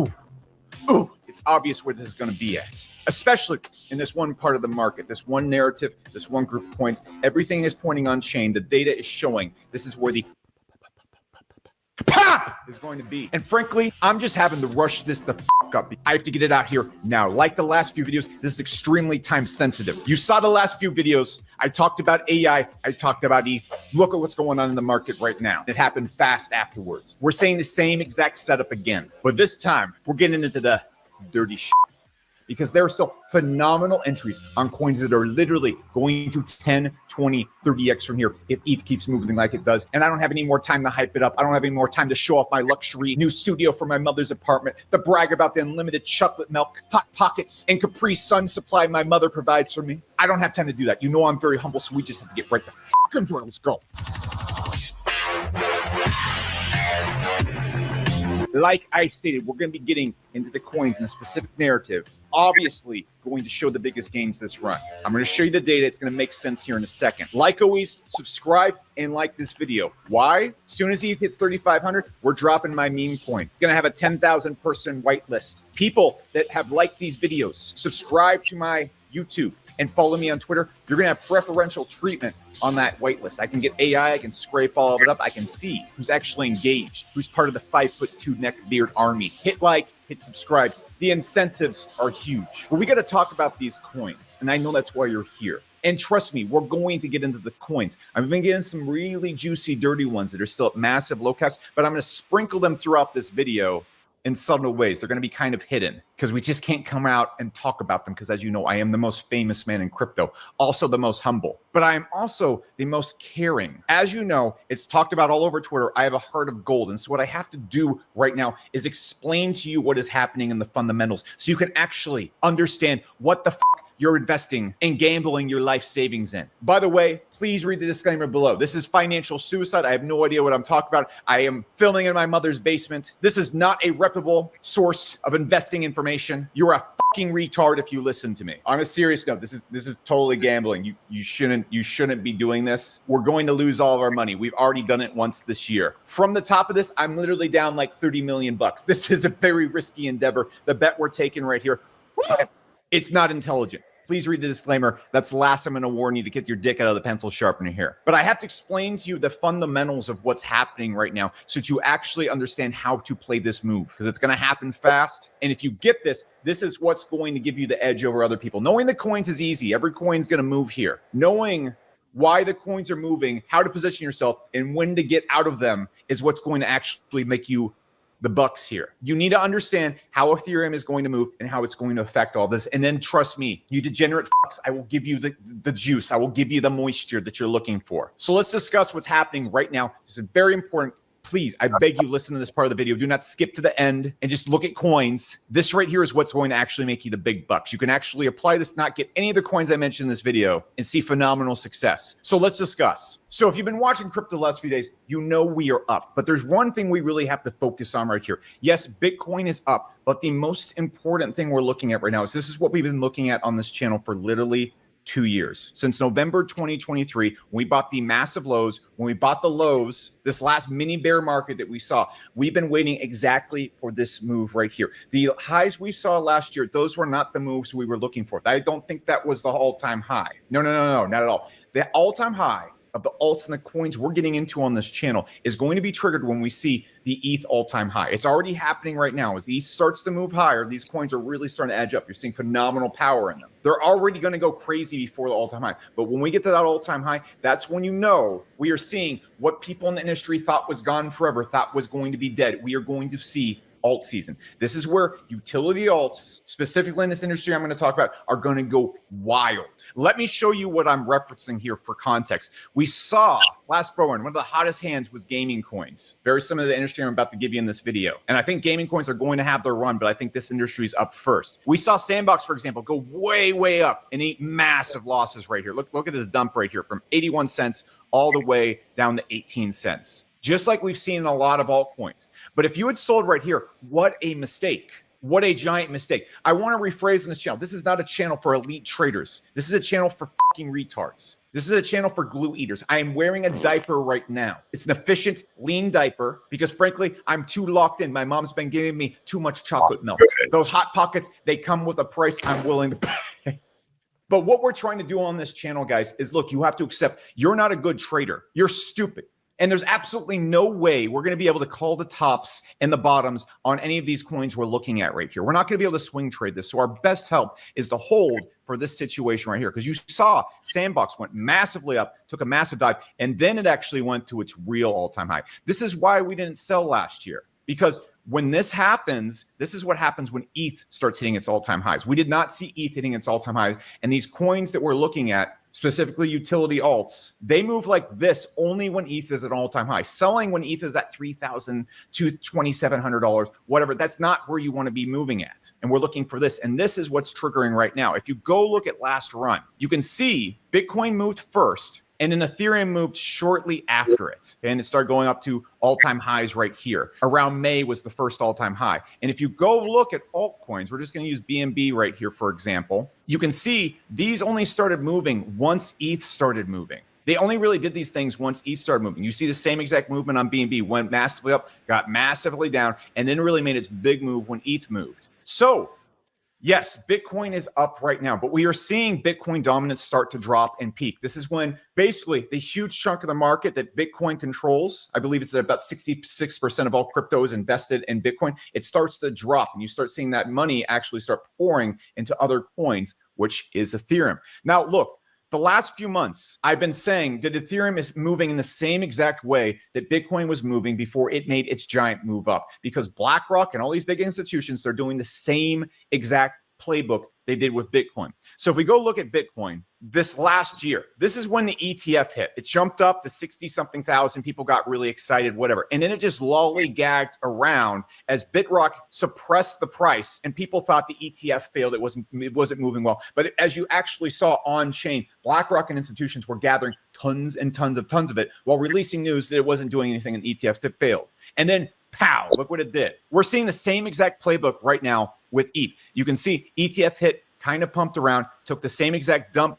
Ooh, it's obvious where this is going to be at, especially in this one part of the market, this one narrative, this one group of coins. Everything is pointing on chain. The data is showing this is where the pop is going to be. And frankly, I'm just having to rush this the fuck up. I have to get it out here now. Like the last few videos, this is extremely time sensitive. You saw the last few videos. I talked about AI. I talked about ETH. Look at what's going on in the market right now. It happened fast afterwards. We're saying the same exact setup again, but this time we're getting into the dirty shit. because there are still phenomenal entries on coins that are literally going to 10, 20, 30x from here if ETH keeps moving like it does. And I don't have any more time to hype it up. I don't have any more time to show off my luxury new studio for my mother's apartment, to brag about the unlimited chocolate milk, hot pockets, and Capri Sun supply my mother provides for me. I don't have time to do that. You know I'm very humble, so we just have to get right the f into it. Let's go. Like I stated, we're going to be getting into the coins in a specific narrative. Obviously, going to show the biggest gains this run. I'm going to show you the data. It's going to make sense here in a second. Like always, subscribe and like this video. Why? As soon as ETH hits 3,500, we're dropping my meme coin. Going to have a 10,000 person whitelist. People that have liked these videos, subscribe to my YouTube and follow me on Twitter. You're going to have preferential treatment on that whitelist. I can get AI, I can scrape all of it up. I can see who's actually engaged, who's part of the 5'2" neckbeard army. Hit like, hit subscribe. The incentives are huge. But we got to talk about these coins, and I know that's why you're here. And trust me, we're going to get into the coins. I've been getting some really juicy, dirty ones that are still at massive low caps, but I'm going to sprinkle them throughout this video in subtle ways. They're going to be kind of hidden because we just can't come out and talk about them because, as you know, I am the most famous man in crypto, also the most humble, but I am also the most caring. As you know, it's talked about all over Twitter. I have a heart of gold. And so what I have to do right now is explain to you what is happening in the fundamentals so you can actually understand what the f you're investing and gambling your life savings in. By the way, please read the disclaimer below. This is financial suicide. I have no idea what I'm talking about. I am filming in my mother's basement. This is not a reputable source of investing information. You're a fucking retard if you listen to me. On a serious note, this is totally gambling. You shouldn't be doing this. We're going to lose all of our money. We've already done it once this year. From the top of this, I'm literally down like 30 million bucks. This is a very risky endeavor. The bet we're taking right here, it's not intelligent. Please read the disclaimer. That's the last I'm going to warn you to get your dick out of the pencil sharpener here. But I have to explain to you the fundamentals of what's happening right now so that you actually understand how to play this move, because it's going to happen fast. And if you get this, this is what's going to give you the edge over other people. Knowing the coins is easy. Every coin's going to move here. Knowing why the coins are moving, how to position yourself, and when to get out of them is what's going to actually make you the bucks here. You need to understand how Ethereum is going to move and how it's going to affect all this. And then trust me, you degenerate fucks, I will give you the juice. I will give you the moisture that you're looking for. So let's discuss what's happening right now. This is very important. Please, I beg you, listen to this part of the video. Do not skip to the end and just look at coins. This right here is what's going to actually make you the big bucks. You can actually apply this, not get any of the coins I mentioned in this video, and see phenomenal success. So let's discuss. So if you've been watching crypto the last few days, you know we are up. But there's one thing we really have to focus on right here. Yes, Bitcoin is up, but the most important thing we're looking at right now is this is what we've been looking at on this channel for literally 2 years. Since November 2023, when we bought the massive lows, when we bought the lows, this last mini bear market that we saw, we've been waiting exactly for this move right here. The highs we saw last year, those were not the moves we were looking for. I don't think that was the all-time high. No, not at all. The all-time high of the alts and the coins we're getting into on this channel is going to be triggered when we see the ETH all-time high. It's already happening right now. As the ETH starts to move higher, these coins are really starting to edge up. You're seeing phenomenal power in them. They're already going to go crazy before the all-time high. But when we get to that all-time high, that's when you know we are seeing what people in the industry thought was gone forever, thought was going to be dead. We are going to see alt season. This is where utility alts, specifically in this industry I'm going to talk about, are going to go wild. Let me show you what I'm referencing here for context. We saw last pro run, one of the hottest hands was gaming coins. Very similar to the industry I'm about to give you in this video. And I think gaming coins are going to have their run, but I think this industry is up first. We saw Sandbox, for example, go way up and eat massive losses right here. Look at this dump right here from 81 cents all the way down to 18 cents. Just like we've seen in a lot of altcoins. But if you had sold right here, what a mistake. What a giant mistake. I want to rephrase in this channel. This is not a channel for elite traders. This is a channel for fucking retards. This is a channel for glue eaters. I am wearing a diaper right now. It's an efficient, lean diaper because, frankly, I'm too locked in. My mom's been giving me too much chocolate milk. Those Hot Pockets, they come with a price I'm willing to pay. But what we're trying to do on this channel, guys, is look, you have to accept you're not a good trader. You're stupid. And there's absolutely no way we're going to be able to call the tops and the bottoms on any of these coins we're looking at right here. We're not going to be able to swing trade this. So our best help is to hold for this situation right here. Because you saw Sandbox went massively up, took a massive dive, and then it actually went to its real all-time high. This is why we didn't sell last year. Because when this happens, this is what happens when ETH starts hitting its all-time highs. We did not see ETH hitting its all-time highs. And these coins that we're looking at, specifically utility alts, they move like this only when ETH is at an all-time high. Selling when ETH is at $3,000 to $2,700, whatever, that's not where you want to be moving at. And we're looking for this. And this is what's triggering right now. If you go look at last run, you can see Bitcoin moved first. And then Ethereum moved shortly after it. And it started going up to all-time highs right here. Around May was the first all-time high. And if you go look at altcoins, we're just going to use BNB right here, for example. You can see these only started moving once ETH started moving. They only really did these things once ETH started moving. You see the same exact movement on BNB, went massively up, got massively down, and then really made its big move when ETH moved. So, yes, Bitcoin is up right now, but we are seeing Bitcoin dominance start to drop and peak. This is when basically the huge chunk of the market that Bitcoin controls, I believe it's at about 66% of all crypto is invested in Bitcoin, it starts to drop and you start seeing that money actually start pouring into other coins, which is Ethereum. Now, look, the last few months, I've been saying that Ethereum is moving in the same exact way that Bitcoin was moving before it made its giant move up, because BlackRock and all these big institutions, they're doing the same exact playbook they did with Bitcoin. So if we go look at Bitcoin this last year, this is when the ETF hit. It jumped up to 60-something thousand. People got really excited, whatever. And then it just lollygagged around as BitRock suppressed the price and people thought the ETF failed. It wasn't moving well. But as you actually saw on chain, BlackRock and institutions were gathering tons and tons of it while releasing news that it wasn't doing anything and ETF that failed. And then pow, look what it did. We're seeing the same exact playbook right now with ETH. You can see ETF hit, kind of pumped around, took the same exact dump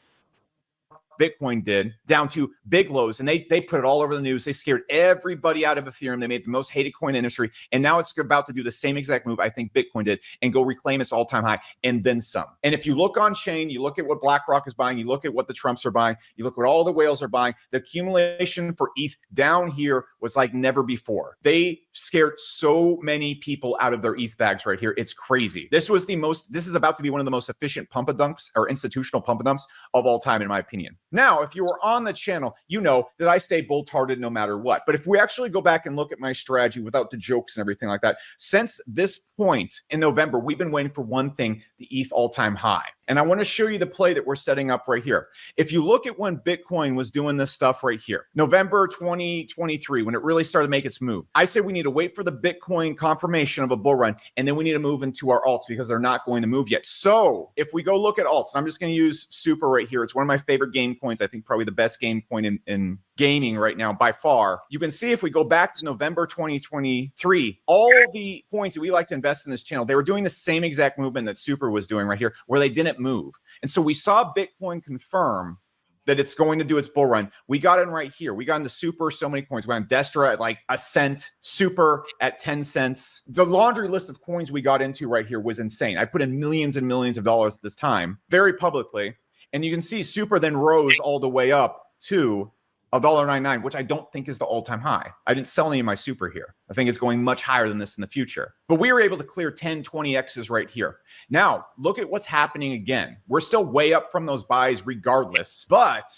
Bitcoin did down to big lows, and they put it all over the news. They scared everybody out of Ethereum. They made the most hated coin in industry, and now it's about to do the same exact move I think Bitcoin did and go reclaim its all-time high and then some. And if you look on chain, you look at what BlackRock is buying, you look at what the Trumps are buying, you look what all the whales are buying, the accumulation for ETH down here was like never before. They scared so many people out of their ETH bags right here. It's crazy. This is about to be one of the most efficient pump and dumps or institutional pump and dumps of all time, in my opinion. Now, if you were on the channel, you know that I stay bull-hearted no matter what. But if we actually go back and look at my strategy without the jokes and everything like that, since this point in November, we've been waiting for one thing, the ETH all-time high. And I want to show you the play that we're setting up right here. If you look at when Bitcoin was doing this stuff right here, November 2023, when it really started to make its move, I said we need to wait for the Bitcoin confirmation of a bull run, and then we need to move into our alts because they're not going to move yet. So if we go look at alts, I'm just going to use Super right here. It's one of my favorite game coins. I think probably the best game coin in gaming right now by far. You can see if we go back to November 2023, all the coins that we like to invest in this channel, they were doing the same exact movement that Super was doing right here, where they didn't move. And so we saw Bitcoin confirm that it's going to do its bull run. We got in right here. We got into Super, so many coins. We got in Destra at like a cent, Super at 10 cents. The laundry list of coins we got into right here was insane. I put in millions and millions of dollars at this time, very publicly. And you can see Super then rose all the way up to $1.99, which I don't think is the all-time high. I didn't sell any of my Super here. I think it's going much higher than this in the future. But we were able to clear 10, 20 X's right here. Now, look at what's happening again. We're still way up from those buys regardless, but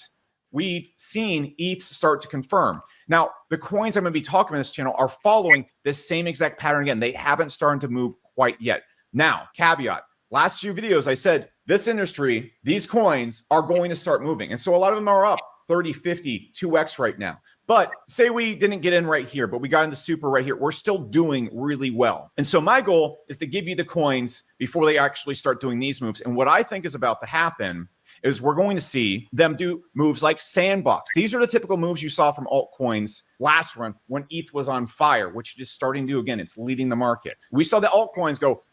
we've seen ETH start to confirm. Now, the coins I'm going to be talking about on this channel are following this same exact pattern again. They haven't started to move quite yet. Now, caveat. Last few videos, I said this industry, these coins are going to start moving. And so a lot of them are up 30, 50, 2x right now. But say we didn't get in right here, but we got into Super right here. We're still doing really well. And so my goal is to give you the coins before they actually start doing these moves. And what I think is about to happen is we're going to see them do moves like Sandbox. These are the typical moves you saw from altcoins last run when ETH was on fire, which is starting to do again. It's leading the market. We saw the altcoins go...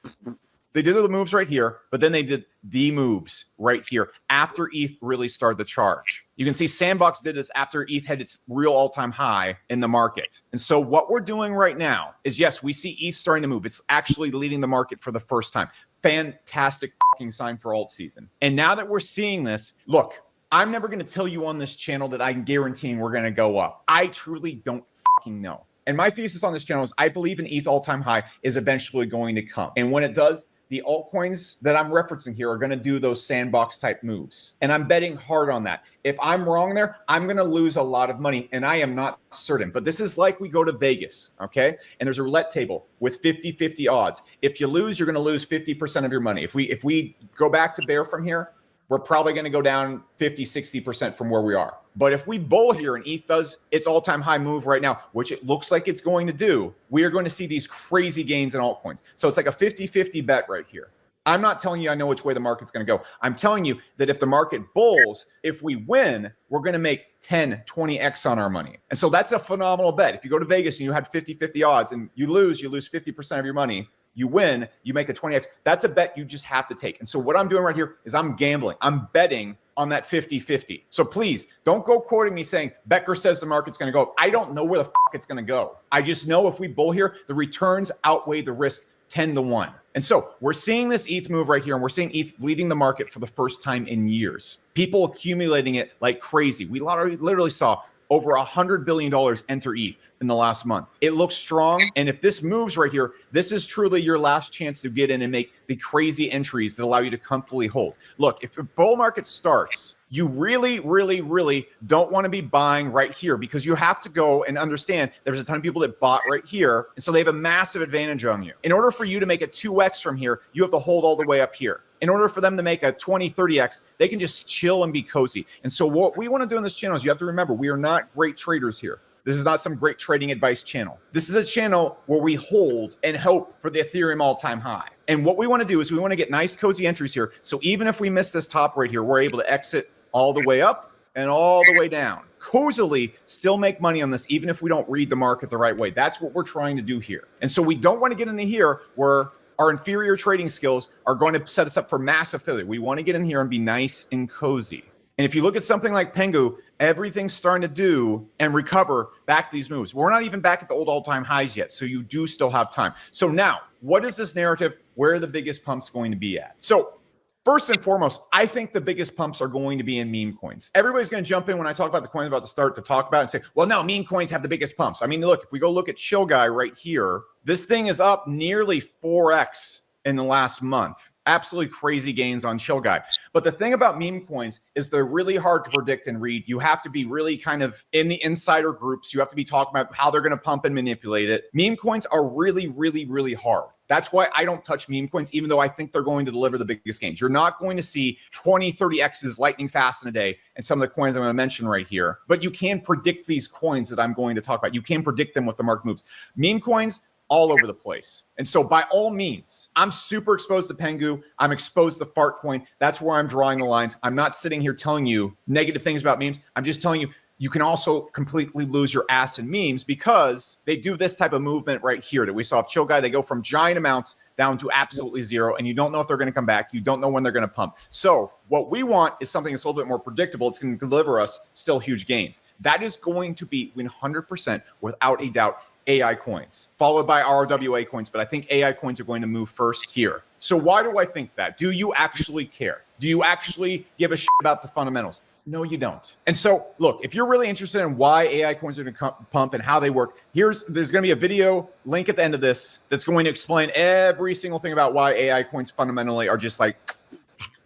They did the moves right here, but then they did the moves right here after ETH really started the charge. You can see Sandbox did this after ETH had its real all-time high in the market. And so what we're doing right now is, yes, we see ETH starting to move. It's actually leading the market for the first time. Fantastic fucking sign for alt season. And now that we're seeing this, look, I'm never going to tell you on this channel that I'm guaranteeing we're going to go up. I truly don't fucking know. And my thesis on this channel is I believe an ETH all-time high is eventually going to come. And when it does, the altcoins that I'm referencing here are going to do those sandbox type moves. And I'm betting hard on that. If I'm wrong there, I'm going to lose a lot of money, and I am not certain. But this is like we go to Vegas, okay? And there's a roulette table with 50-50 odds. If you lose, you're going to lose 50% of your money. If we go back to bear from here, we're probably going to go down 50-60% from where we are. But if we bull here and ETH does its all-time high move right now, which it looks like it's going to do, we are going to see these crazy gains in altcoins. So it's like a 50-50 bet right here. I'm not telling you I know which way the market's going to go. I'm telling you that if the market bulls, if we win, we're going to make 10, 20x on our money. And so that's a phenomenal bet. If you go to Vegas and you had 50-50 odds and you lose 50% of your money. You win, you make a 20x. That's a bet you just have to take. And so what I'm doing right here is I'm gambling. I'm betting on that 50-50. So please don't go quoting me saying Becker says the market's going to go up. I don't know where the it's going to go. I just know if we bull here, the returns outweigh the risk 10-1. And so we're seeing this ETH move right here, and we're seeing ETH leading the market for the first time in years. People accumulating it like crazy. We literally saw over $100 billion enter ETH in the last month. It looks strong. And if this moves right here, this is truly your last chance to get in and make the crazy entries that allow you to comfortably hold. Look, if a bull market starts, you really, really, really don't want to be buying right here, because you have to go and understand there's a ton of people that bought right here. And so they have a massive advantage on you. In order for you to make a 2x from here, you have to hold all the way up here. In order for them to make a 20, 30x, they can just chill and be cozy. And so what we want to do in this channel is, you have to remember, we are not great traders here. This is not some great trading advice channel. This is a channel where we hold and hope for the Ethereum all-time high. And what we want to do is we want to get nice cozy entries here. So even if we miss this top right here, we're able to exit all the way up and all the way down. Cozily still make money on this, even if we don't read the market the right way. That's what we're trying to do here. And so we don't want to get into here where our inferior trading skills are going to set us up for massive failure. We want to get in here and be nice and cozy. And if you look at something like Pengu, everything's starting to do and recover back to these moves. We're not even back at the old all-time highs yet, so you do still have time. So now, what is this narrative? Where are the biggest pumps going to be at? So first and foremost, I think the biggest pumps are going to be in meme coins. Everybody's going to jump in when I talk about the coins I'm about to start to talk about and say, well, no, meme coins have the biggest pumps. I mean, look, if we go look at Chill Guy right here, this thing is up nearly 4x in the last month. Absolutely crazy gains on Chill Guy. But the thing about meme coins is they're really hard to predict and read. You have to be really kind of in the insider groups. You have to be talking about how they're going to pump and manipulate it. Meme coins are really, really, really hard. That's why I don't touch meme coins, even though I think they're going to deliver the biggest gains. You're not going to see 20, 30x's lightning fast in a day and some of the coins I'm going to mention right here. But you can predict these coins that I'm going to talk about. You can predict them with the market moves. Meme coins, all over the place. And so by all means, I'm super exposed to Pengu. I'm exposed to Fart Coin. That's where I'm drawing the lines. I'm not sitting here telling you negative things about memes. I'm just telling you, you can also completely lose your ass in memes because they do this type of movement right here that we saw with Chill Guy. They go from giant amounts down to absolutely zero, and you don't know if they're going to come back. You don't know when they're going to pump. So what we want is something that's a little bit more predictable. It's going to deliver us still huge gains. That is going to be 100% without a doubt AI coins, followed by RWA coins. But I think AI coins are going to move first here. So why do I think that? Do you actually care? Do you actually give a shit about the fundamentals? No, you don't. And so, look, if you're really interested in why AI coins are going to pump and how they work, there's going to be a video link at the end of this that's going to explain every single thing about why AI coins fundamentally are just like,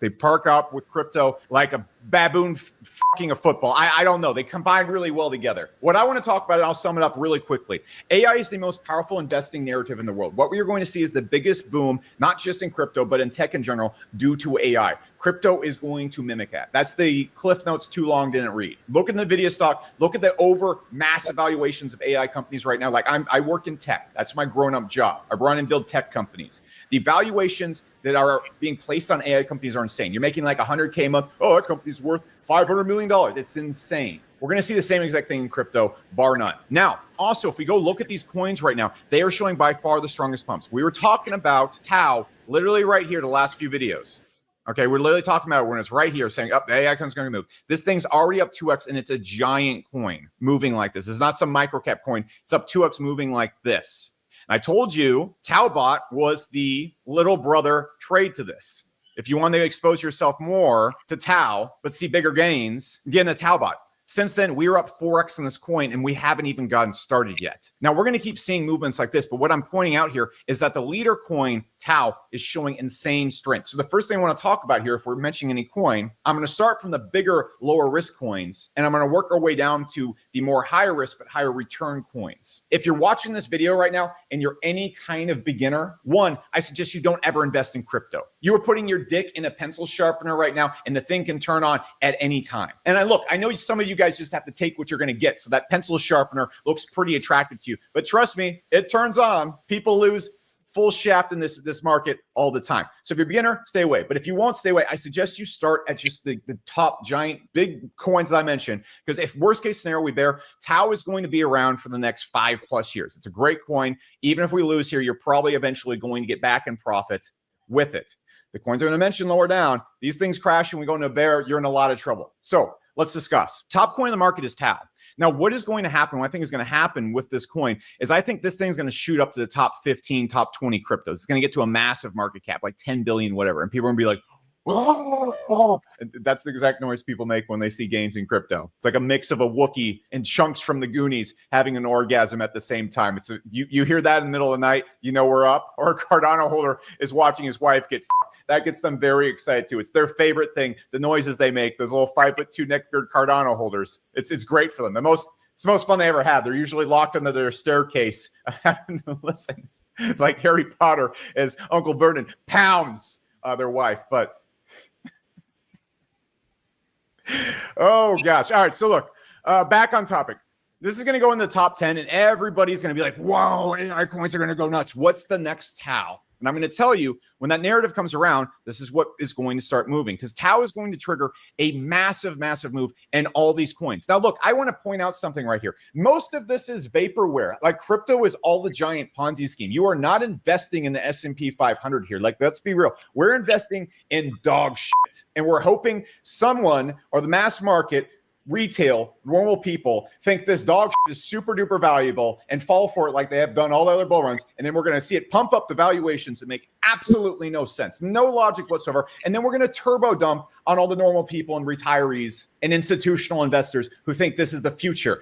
they park up with crypto like a baboon fucking a football. I don't know. They combine really well together. What I want to talk about, and I'll sum it up really quickly. AI is the most powerful investing narrative in the world. What we are going to see is the biggest boom, not just in crypto, but in tech in general, due to AI. Crypto is going to mimic that. That's the Cliff Notes too long didn't read. Look at the Nvidia stock. Look at the over massive valuations of AI companies right now. Like I work in tech. That's my grown-up job. I run and build tech companies. The valuations that are being placed on AI companies are insane. You're making like $100K a month. Oh, that company's worth $500 million. It's insane. We're going to see the same exact thing in crypto, bar none. Now, also, if we go look at these coins right now, they are showing by far the strongest pumps. We were talking about Tau literally right here the last few videos. Okay, we're literally talking about it when it's right here saying, oh, the AI coin's going to move. This thing's already up 2x, and it's a giant coin moving like this. It's not some micro cap coin. It's up 2x moving like this. I told you TauBot was the little brother trade to this. If you want to expose yourself more to Tau, but see bigger gains, get in the TauBot. Since then, we are up 4x in this coin, and we haven't even gotten started yet. Now, we're going to keep seeing movements like this, but what I'm pointing out here is that the leader coin Tau is showing insane strength. So the first thing I want to talk about here, if we're mentioning any coin, I'm going to start from the bigger, lower risk coins, and I'm going to work our way down to the more higher risk but higher return coins. If you're watching this video right now and you're any kind of beginner, one, I suggest you don't ever invest in crypto. You are putting your dick in a pencil sharpener right now, and the thing can turn on at any time. And I know some of you guys just have to take what you're going to get. So that pencil sharpener looks pretty attractive to you, but trust me, it turns on. People lose full shaft in this market all the time. So if you're a beginner, stay away. But if you won't stay away, I suggest you start at just the top giant big coins that I mentioned, because if worst case scenario we bear, Tau is going to be around for the next 5+ years. It's a great coin. Even if we lose here, you're probably eventually going to get back in profit with it. The coins I'm going to mention lower down, these things crash and we go into a bear, you're in a lot of trouble. So let's discuss. Top coin in the market is Tau. Now, what is going to happen, what I think is going to happen with this coin is I think this thing's going to shoot up to the top 15, top 20 cryptos. It's going to get to a massive market cap, like 10 billion, whatever. And people are going to be like, oh. That's the exact noise people make when they see gains in crypto. It's like a mix of a Wookiee and Chunks from the Goonies having an orgasm at the same time. You hear that in the middle of the night, you know we're up. Or a Cardano holder is watching his wife get that gets them very excited too. It's their favorite thing, the noises they make, those little 5'2" neckbeard Cardano holders. It's great for them. It's the most fun they ever had. They're usually locked under their staircase having to listen like Harry Potter as Uncle Vernon pounds their wife. But oh gosh. All right. So look, back on topic. This is going to go in the top 10 and everybody's going to be like, whoa, AI coins are going to go nuts. What's the next Tau? And I'm going to tell you when that narrative comes around, this is what is going to start moving because Tau is going to trigger a massive, massive move in all these coins. Now, look, I want to point out something right here. Most of this is vaporware. Like crypto is all the giant Ponzi scheme. You are not investing in the S&P 500 here. Like, let's be real. We're investing in dog shit. And we're hoping someone or the mass market retail, normal people think this dog is super duper valuable and fall for it like they have done all the other bull runs. And then we're going to see it pump up the valuations that make absolutely no sense, no logic whatsoever. And then we're going to turbo dump on all the normal people and retirees and institutional investors who think this is the future.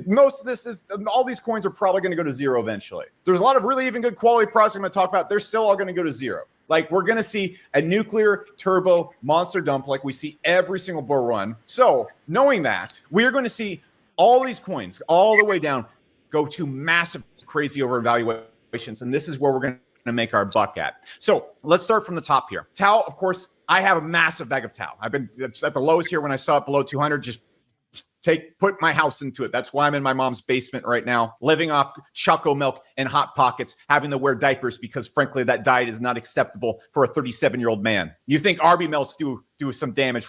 Most of this is, all these coins are probably going to go to zero eventually. There's a lot of really even good quality products I'm going to talk about. They're still all going to go to zero. Like we're going to see a nuclear turbo monster dump like we see every single bull run. So knowing that, we are going to see all these coins all the way down go to massive, crazy overvaluations. And this is where we're going to make our buck at. So let's start from the top here. Tau, of course, I have a massive bag of Tau. I've been at the lowest here when I saw it below 200, just put my house into it. That's why I'm in my mom's basement right now, living off Choco milk and Hot Pockets, having to wear diapers because frankly, that diet is not acceptable for a 37-year-old man. You think Arby melts do some damage.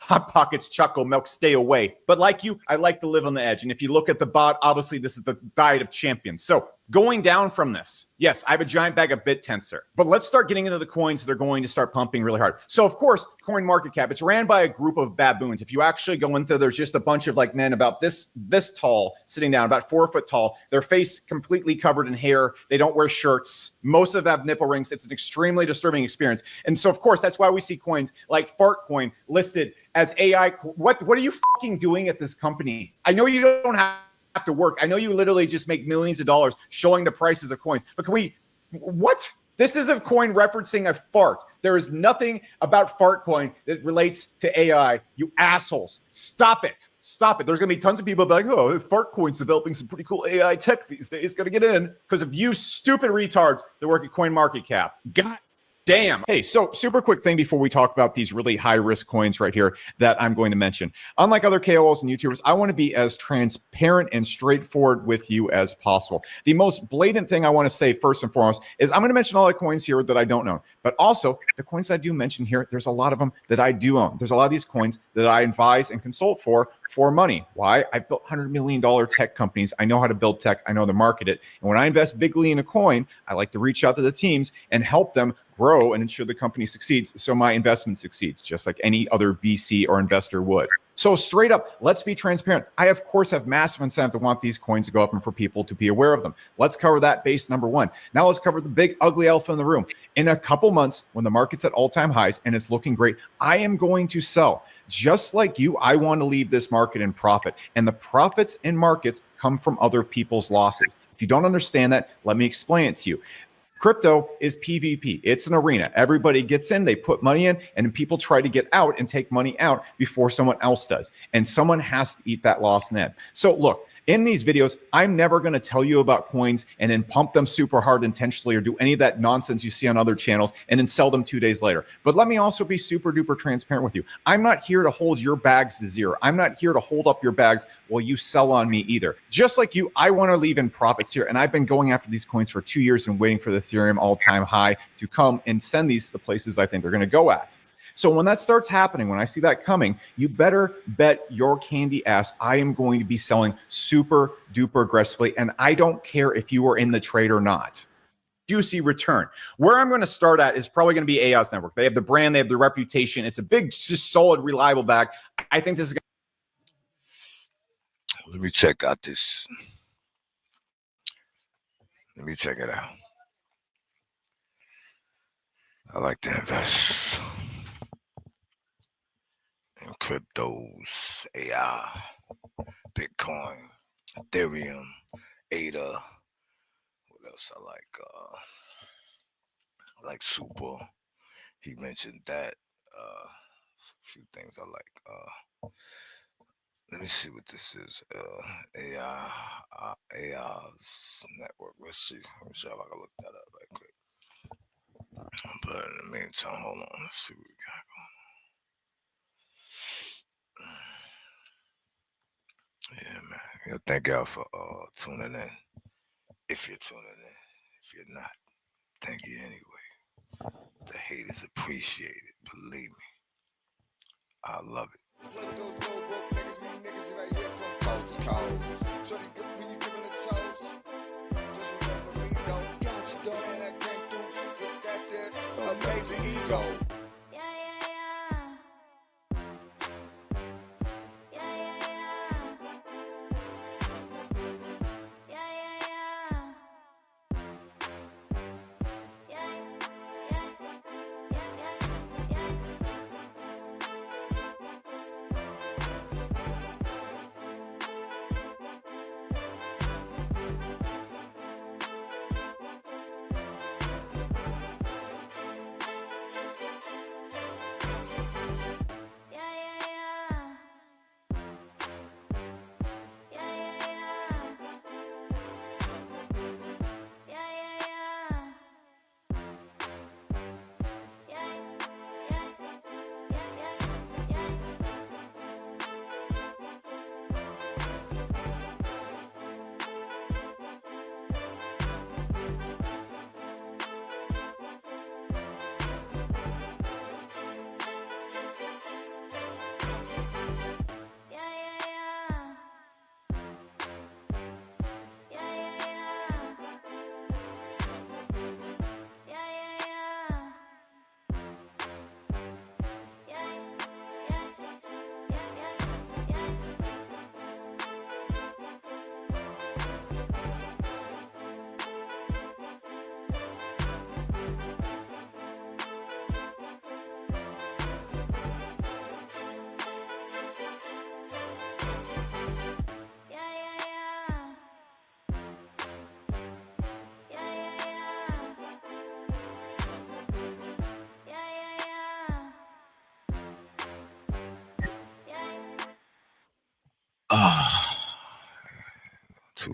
Hot Pockets, Choco milk, stay away. But like you, I like to live on the edge. And if you look at the bot, obviously this is the diet of champions. So going down from this, yes, I have a giant bag of BitTensor, but let's start getting into the coins that are going to start pumping really hard. So of course, Coin Market Cap, it's ran by a group of baboons. If you actually go into, there's just a bunch of like men about this tall, sitting down, about 4 foot tall, their face completely covered in hair. They don't wear shirts. Most of them have nipple rings. It's an extremely disturbing experience. And so of course, that's why we see coins like Fartcoin listed as AI. What are you fucking doing at this company? I know you don't have to work. I know you literally just make millions of dollars showing the prices of coins, but what? This is a coin referencing a fart. There is nothing about Fartcoin that relates to AI. You assholes. Stop it. Stop it. There's going to be tons of people like, oh, Fartcoin's developing some pretty cool AI tech these days. Got to get in because of you stupid retards that work at Coin Market Cap. God damn. Hey, so super quick thing before we talk about these really high risk coins right here that I'm going to mention. Unlike other KOLs and YouTubers, I want to be as transparent and straightforward with you as possible. The most blatant thing I want to say first and foremost is I'm going to mention all the coins here that I don't own, but also the coins I do mention here, there's a lot of them that I do own. There's a lot of these coins that I advise and consult for money. Why? I built $100 million tech companies. I know how to build tech. I know how to market it. And when I invest bigly in a coin, I like to reach out to the teams and help them grow and ensure the company succeeds so my investment succeeds, just like any other VC or investor would. So straight up, let's be transparent. I, of course, have massive incentive to want these coins to go up and for people to be aware of them. Let's cover that base number one. Now let's cover the big ugly elephant in the room. In a couple months, when the market's at all-time highs and it's looking great, I am going to sell. Just like you, I want to leave this market in profit. And the profits in markets come from other people's losses. If you don't understand that, let me explain it to you. Crypto is PvP. It's an arena. Everybody gets in, they put money in, and people try to get out and take money out before someone else does. And someone has to eat that loss net. So look, in these videos, I'm never going to tell you about coins and then pump them super hard intentionally or do any of that nonsense you see on other channels and then sell them 2 days later. But let me also be super duper transparent with you. I'm not here to hold your bags to zero. I'm not here to hold up your bags while you sell on me either. Just like you, I want to leave in profits here. And I've been going after these coins for 2 years and waiting for the Ethereum all-time high to come and send these to the places I think they're going to go at. So when that starts happening, when I see that coming, you better bet your candy ass I am going to be selling super duper aggressively. And I don't care if you are in the trade or not. Juicy return. Where I'm going to start at is probably going to be AI's network. They have the brand, they have the reputation. It's a big, just solid, reliable bag. I think this is going to... Let me check out this. Let me check it out. I like to invest in cryptos, AI, Bitcoin, Ethereum, ADA. What else I like Super. He mentioned that. A few things I like. Let me see what this is. AI's network. Let's see. Let me see if I can look that up right quick. But in the meantime, hold on. Let's see what we got going on. Yeah, man. Yo, thank y'all for tuning in. If you're tuning in. If you're not, thank you anyway. The hate is appreciated. Believe me. I love it. Amazing ego.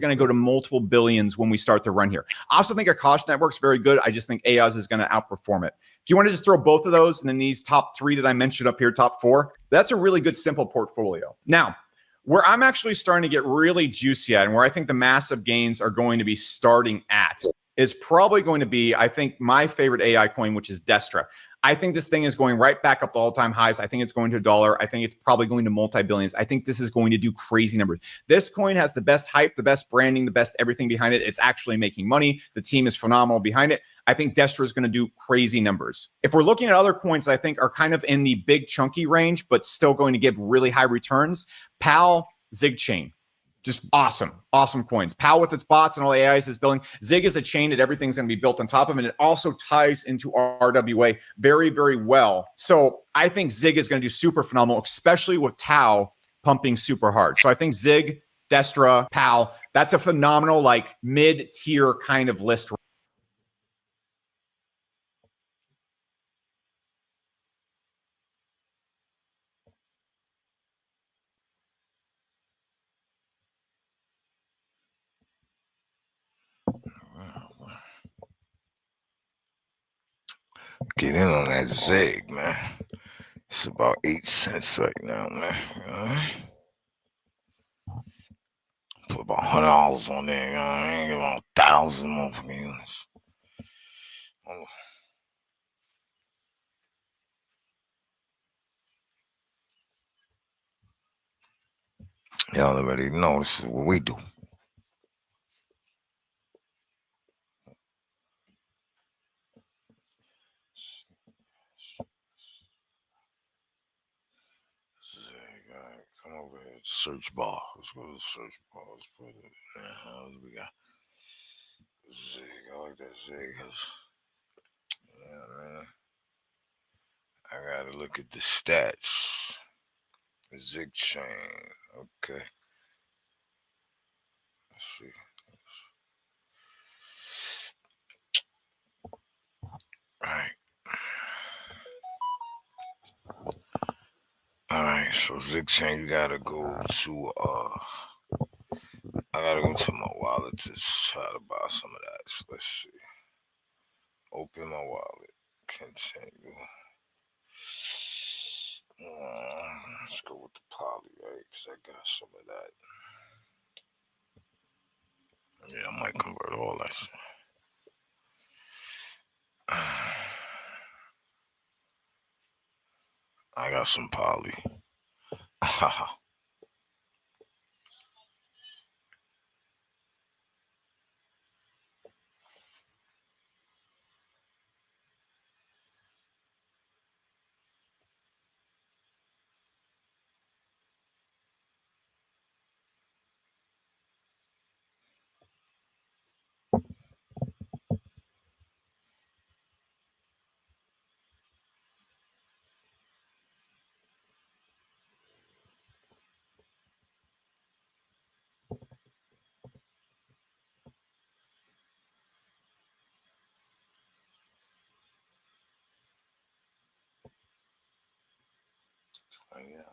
going to go to multiple billions when we start to run here. I also think Akash Network's very good. I just think AI's is going to outperform it. If you want to just throw both of those and then these top 3 that I mentioned up here, top 4, that's a really good, simple portfolio. Now, where I'm actually starting to get really juicy at and where I think the massive gains are going to be starting at is probably going to be, I think, my favorite AI coin, which is Destra. I think this thing is going right back up to all-time highs. I think it's going to $1. I think it's probably going to multi-billions. I think this is going to do crazy numbers. This coin has the best hype, the best branding, the best everything behind it. It's actually making money. The team is phenomenal behind it. I think Destra is going to do crazy numbers. If we're looking at other coins I think are kind of in the big chunky range, but still going to give really high returns, PAL, Zig Chain. Just awesome coins. PAL with its bots and all the AIs it's building. Zig is a chain that everything's going to be built on top of, and it also ties into RWA very, very well. So I think Zig is going to do super phenomenal, especially with Tau pumping super hard. So I think Zig, Destra, PAL, that's a phenomenal, like mid-tier kind of list. Get in on that zig, man. It's about 8 cents right now, man. Put about $100 on there, you know what I mean? About 1,000 motherfucking units. Oh. Y'all already know this is what we do. Zig, all right, come over here. Search bar. Let's go to the search bar. Let's put it in there. What we got? Zig. I like that zig. Yeah, man. I gotta look at the stats. Zig chain. Okay. Let's see. Right. Alright, so Zig chain, you gotta go to I gotta go to my wallet to try to buy some of that. So let's see. Open my wallet. Continue. Let's go with the poly, right? Because I got some of that. Yeah, I might convert all that shit. I got some poly. Yeah.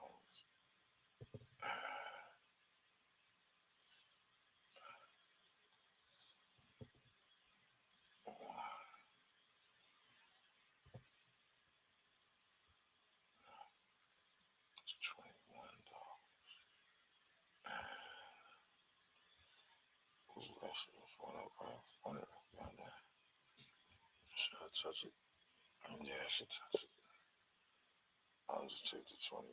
It's $21. Ooh, that shit was one up right in front of me. Goddamn. Should I touch it? Yeah, I should touch it. I'll just take the 21.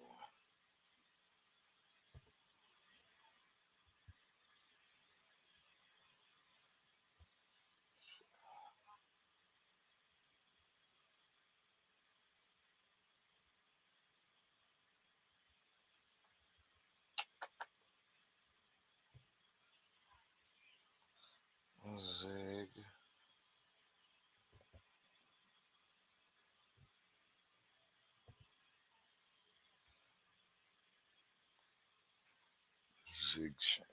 Zig. Zig chain.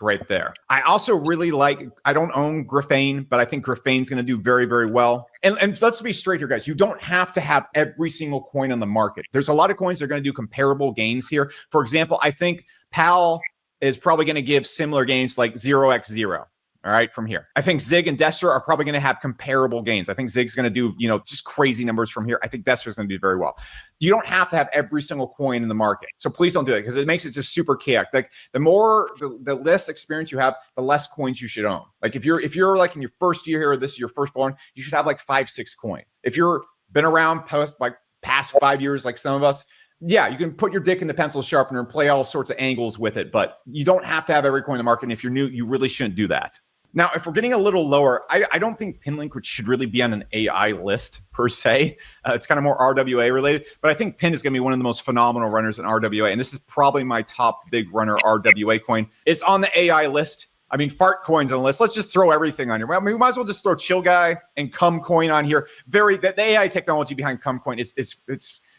right there. I also really like, I don't own Graphane, but I think Graphane's going to do very, very well. And let's be straight here, guys. You don't have to have every single coin on the market. There's a lot of coins that are going to do comparable gains here. For example, I think PAL is probably going to give similar gains like 0x0. All right, from here. I think Zig and Destra are probably going to have comparable gains. I think Zig's going to do, just crazy numbers from here. I think Destra's going to do very well. You don't have to have every single coin in the market. So please don't do it because it makes it just super chaotic. Like the less experience you have, the less coins you should own. Like if you're like in your first year here, or this is your firstborn, you should have like 5-6 coins. If you're been around past 5 years, like some of us, yeah, you can put your dick in the pencil sharpener and play all sorts of angles with it, but you don't have to have every coin in the market. And if you're new, you really shouldn't do that. Now, if we're getting a little lower, I don't think Pinlink should really be on an AI list per se. It's kind of more RWA related, but I think Pin is going to be one of the most phenomenal runners in RWA. And this is probably my top big runner RWA coin. It's on the AI list. I mean, fart coins on the list. Let's just throw everything on here. Well, we might as well just throw Chill Guy and Cum Coin on here. The AI technology behind Cum Coin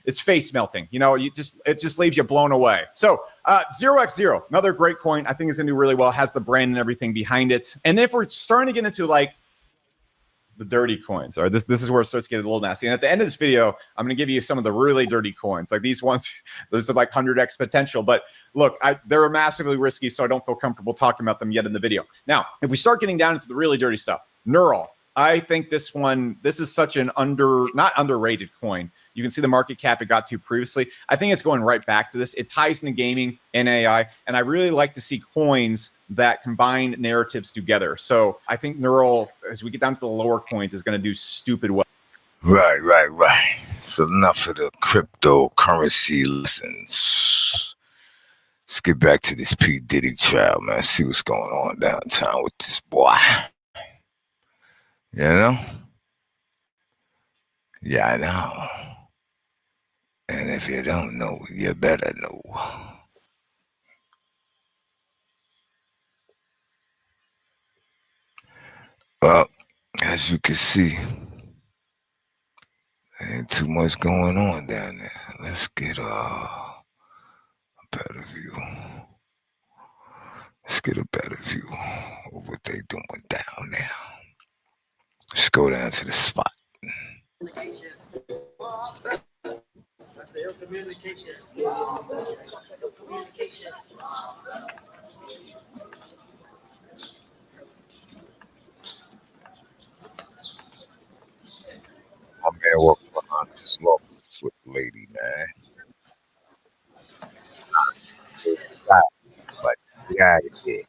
it's face melting. It just leaves you blown away. So 0x0, another great coin. I think it's going to do really well. Has the brand and everything behind it. And if we're starting to get into like the dirty coins, or this is where it starts getting a little nasty. And at the end of this video, I'm going to give you some of the really dirty coins. Like these ones, there's like 100x potential. But look, they're massively risky, so I don't feel comfortable talking about them yet in the video. Now, if we start getting down into the really dirty stuff, Neural. I think this is such an not underrated coin. You can see the market cap it got to previously. I think it's going right back to this. It ties into gaming and AI, and I really like to see coins that combine narratives together. So I think Neural, as we get down to the lower coins, is going to do stupid well. Right. So enough of the cryptocurrency lessons. Let's get back to this P. Diddy trial, man. See what's going on downtown with this boy. Yeah, I know. And if you don't know, you better know. Well, as you can see, there ain't too much going on down there. Let's get a better view. Let's get a better view of what they doing down there. Let's go down to the spot. My man walking behind the slow foot lady, man. But get out of here.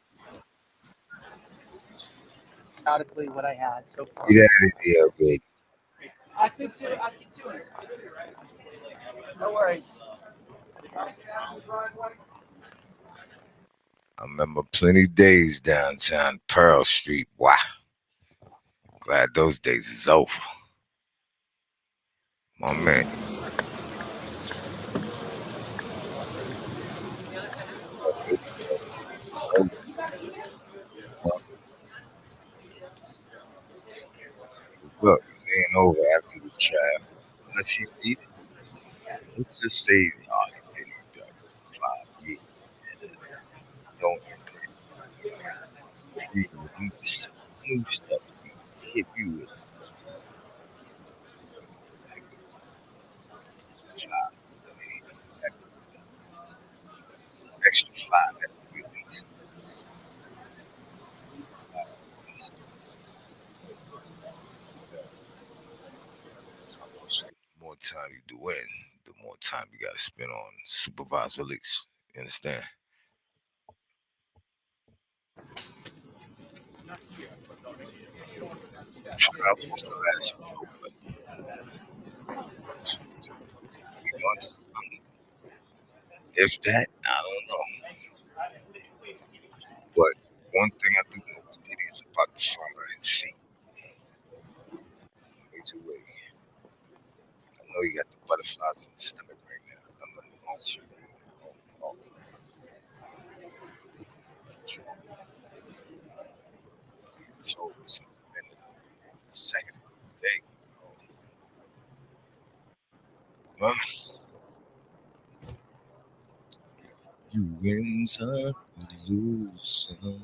Undoubtedly what I had so far. Get out of there already. I keep doing it. No worries. I remember plenty days downtown Pearl Street. Wow. Glad those days is over. My man. Look, it ain't over after the trial. Unless he beat it. Let's just say, oh, he did it done 5 years. Don't free release new stuff. Hit you with extra 5 at the release. The more time you do in, the more time you gotta spend on supervised release. You understand? I'm supposed to last 3 months. If that, I don't know. But one thing I do know is Diddy is about to fall on his feet. Major way. I know you got the butterflies in the stomach right now because I'm gonna launch you. Oh, being told something in the second of the day. Huh? You win some, you lose some.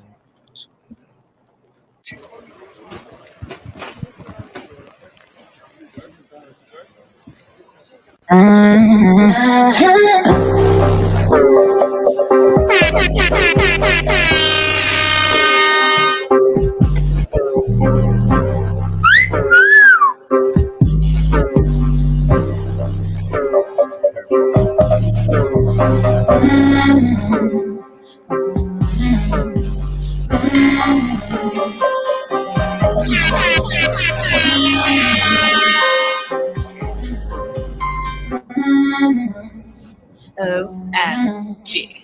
OMG.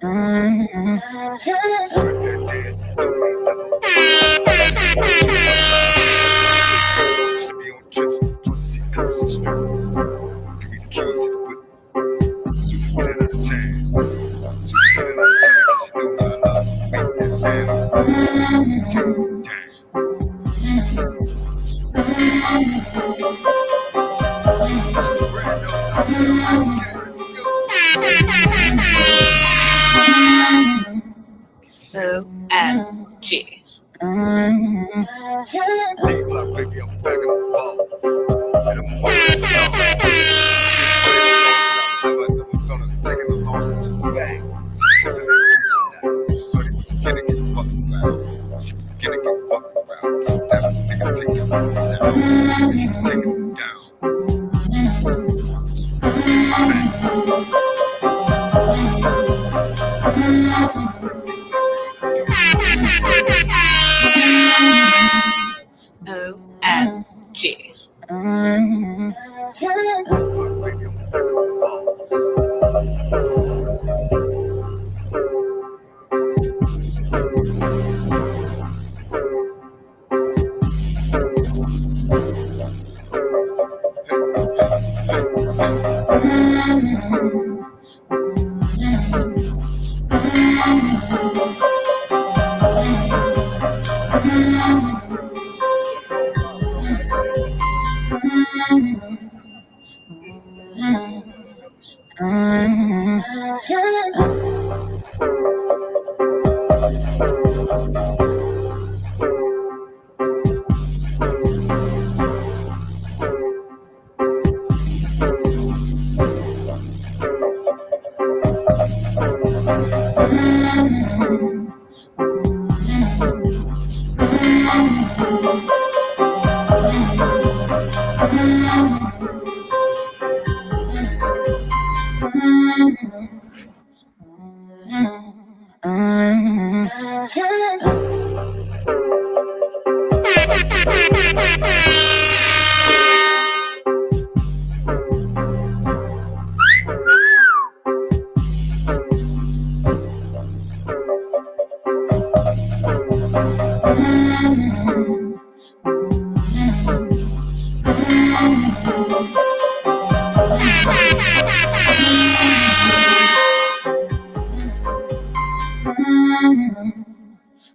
OMG. OMG.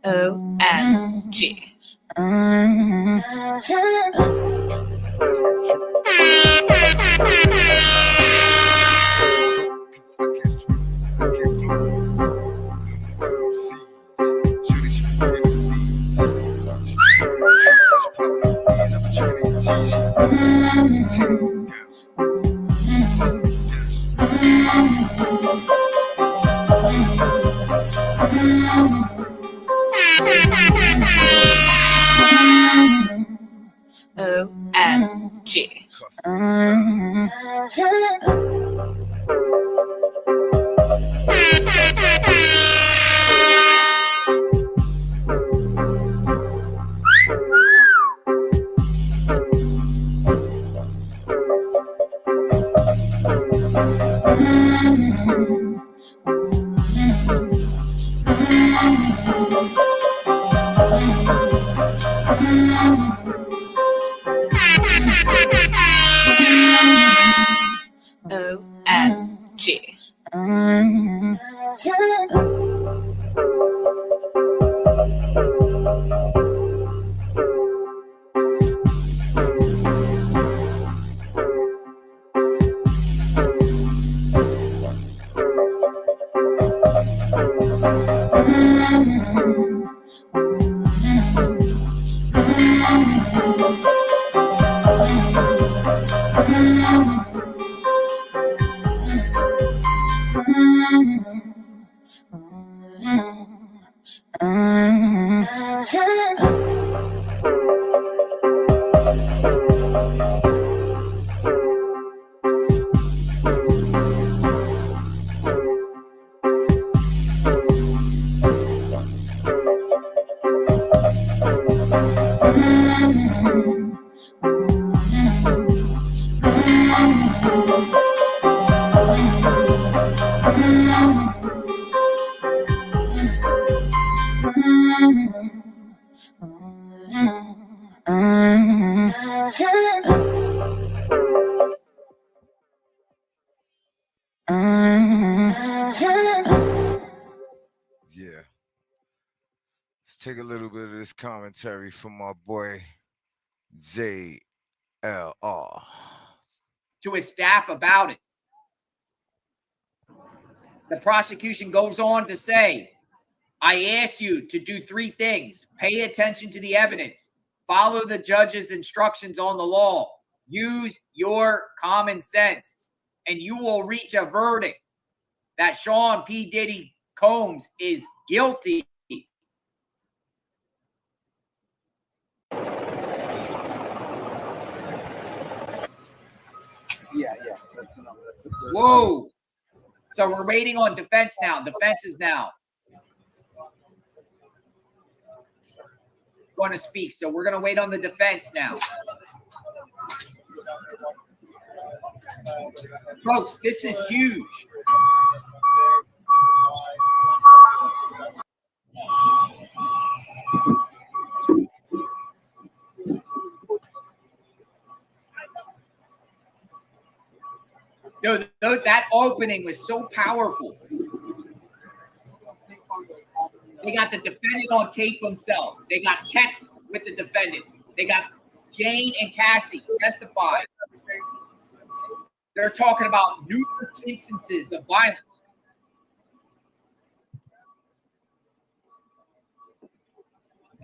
OMG. OMG. Yeah. Let's take a little bit of this commentary from my boy JLR. To his staff about it. The prosecution goes on to say, I ask you to do 3 things. Pay attention to the evidence. Follow the judge's instructions on the law. Use your common sense. And you will reach a verdict that Sean P. Diddy Combs is guilty. Yeah. That's enough. Whoa. So we're waiting on defense now. Defense is now going to speak. So we're going to wait on the defense now. Folks, this is huge. Dude, that opening was so powerful. They got the defendant on tape himself. They got texts with the defendant. They got Jane and Cassie testify. They're talking about numerous instances of violence.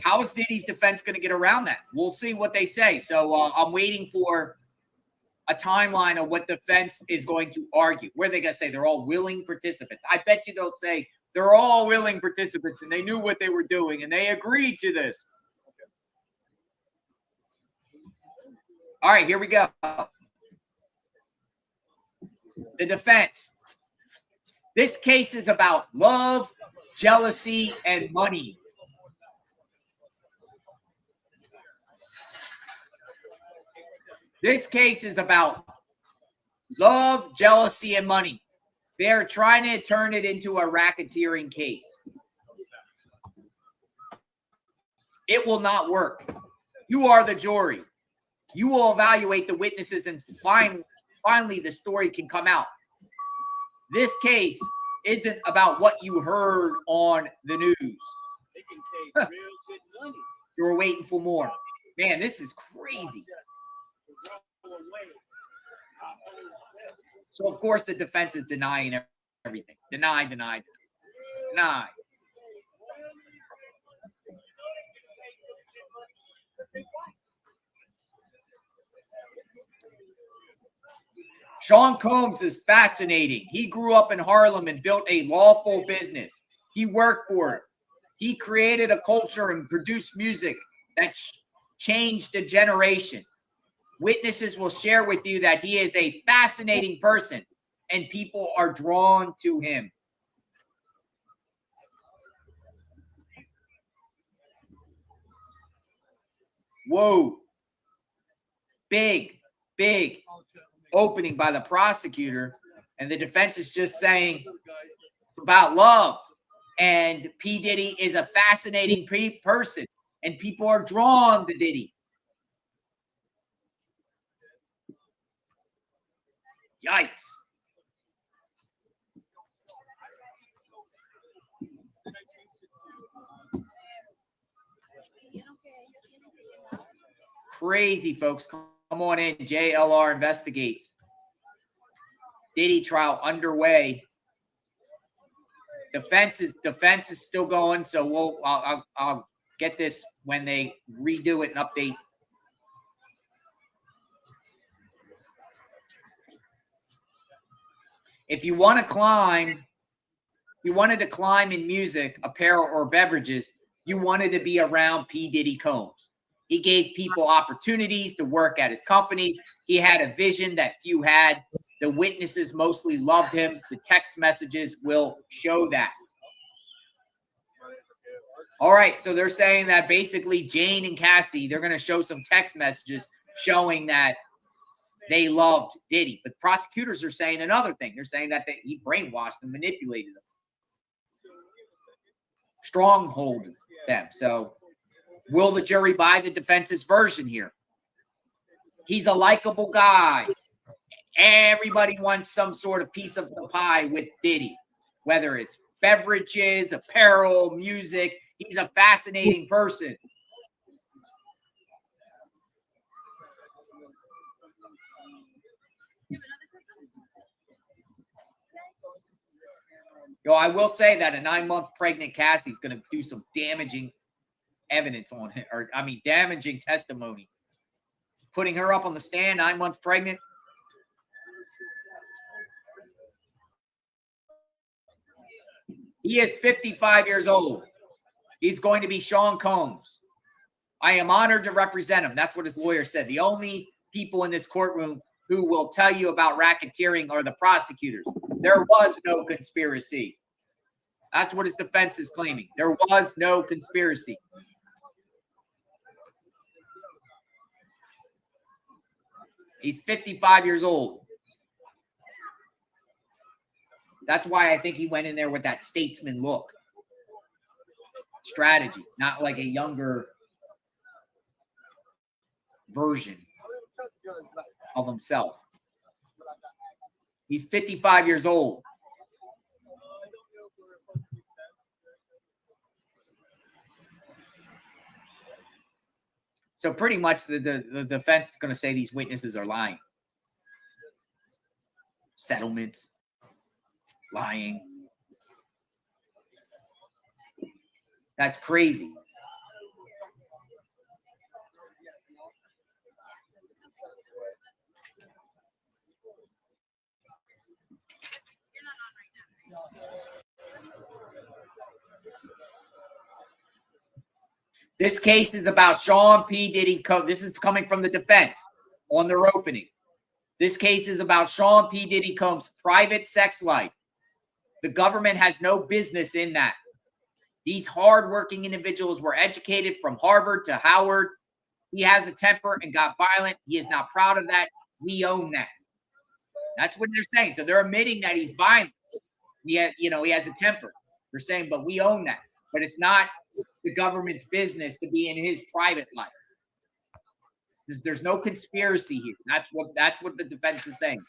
How is Diddy's defense going to get around that? We'll see what they say. So I'm waiting for a timeline of what defense is going to argue. Where are they going to say they're all willing participants? I bet you they'll say they're all willing participants and they knew what they were doing and they agreed to this. All right, here we go. The defense. This case is about love, jealousy, and money. This case is about love, jealousy, and money. They're trying to turn it into a racketeering case. It will not work. You are the jury. You will evaluate the witnesses and finally the story can come out. This case isn't about what you heard on the news. You were waiting for more. Man, this is crazy. So, of course, the defense is denying everything. Deny. Sean Combs is fascinating. He grew up in Harlem and built a lawful business. He worked for it. He created a culture and produced music that changed a generation. Witnesses will share with you that he is a fascinating person and people are drawn to him. Whoa. Big opening by the prosecutor. And the defense is just saying it's about love. And P. Diddy is a fascinating person. And people are drawn to Diddy. Yikes. Crazy, folks. Come on in. JLR investigates. Diddy trial underway. Defense is still going, so I'll get this when they redo it and update. If you want to climb, you wanted to climb in music, apparel, or beverages, you wanted to be around P. Diddy Combs. He gave people opportunities to work at his companies. He had a vision that few had. The witnesses mostly loved him. The text messages will show that. All right, so they're saying that basically Jane and Cassie, they're going to show some text messages showing that they loved Diddy. But prosecutors are saying another thing. They're saying that he brainwashed and manipulated them. Stronghold them. So will the jury buy the defense's version here? He's a likable guy. Everybody wants some sort of piece of the pie with Diddy, whether it's beverages, apparel, music. He's a fascinating person. Yo, I will say that a 9-month pregnant Cassie is going to do some damaging evidence on him, or I mean, damaging testimony. Putting her up on the stand, 9 months pregnant. He is 55 years old. He's going to be Sean Combs. I am honored to represent him. That's what his lawyer said. The only people in this courtroom who will tell you about racketeering are the prosecutors. There was no conspiracy. That's what his defense is claiming. There was no conspiracy. He's 55 years old. That's why I think he went in there with that statesman look. Strategy, not like a younger version of himself. He's 55 years old. So pretty much the defense is going to say these witnesses are lying. Settlements, lying. That's crazy. This case is about Sean P. Diddy. This is coming from the defense on their opening. This case is about Sean P. Diddy Combs' private sex life. The government has no business in that. These hardworking individuals were educated from Harvard to Howard. He has a temper and got violent. He is not proud of that. We own that. That's what they're saying. So they're admitting that he's violent. He has a temper. They're saying, but we own that. But it's not the government's business to be in his private life. There's no conspiracy here. That's what the defense is saying.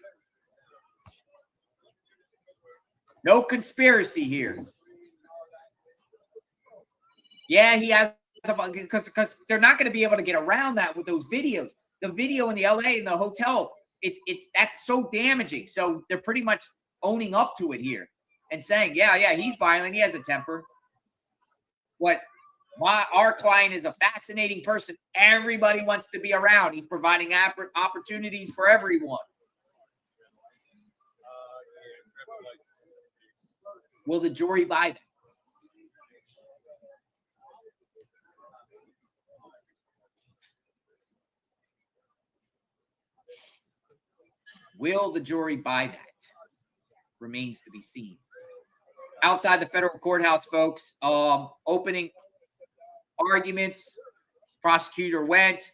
No conspiracy here. Yeah, he has, because they're not going to be able to get around that with those videos. The video in the LA in the hotel, that's so damaging. So they're pretty much owning up to it here and saying, yeah, he's violent. He has a temper. Our client is a fascinating person. Everybody wants to be around. He's providing opportunities for everyone. Will the jury buy that? Will the jury buy that? Remains to be seen. Outside the federal courthouse, folks, opening arguments. Prosecutor went.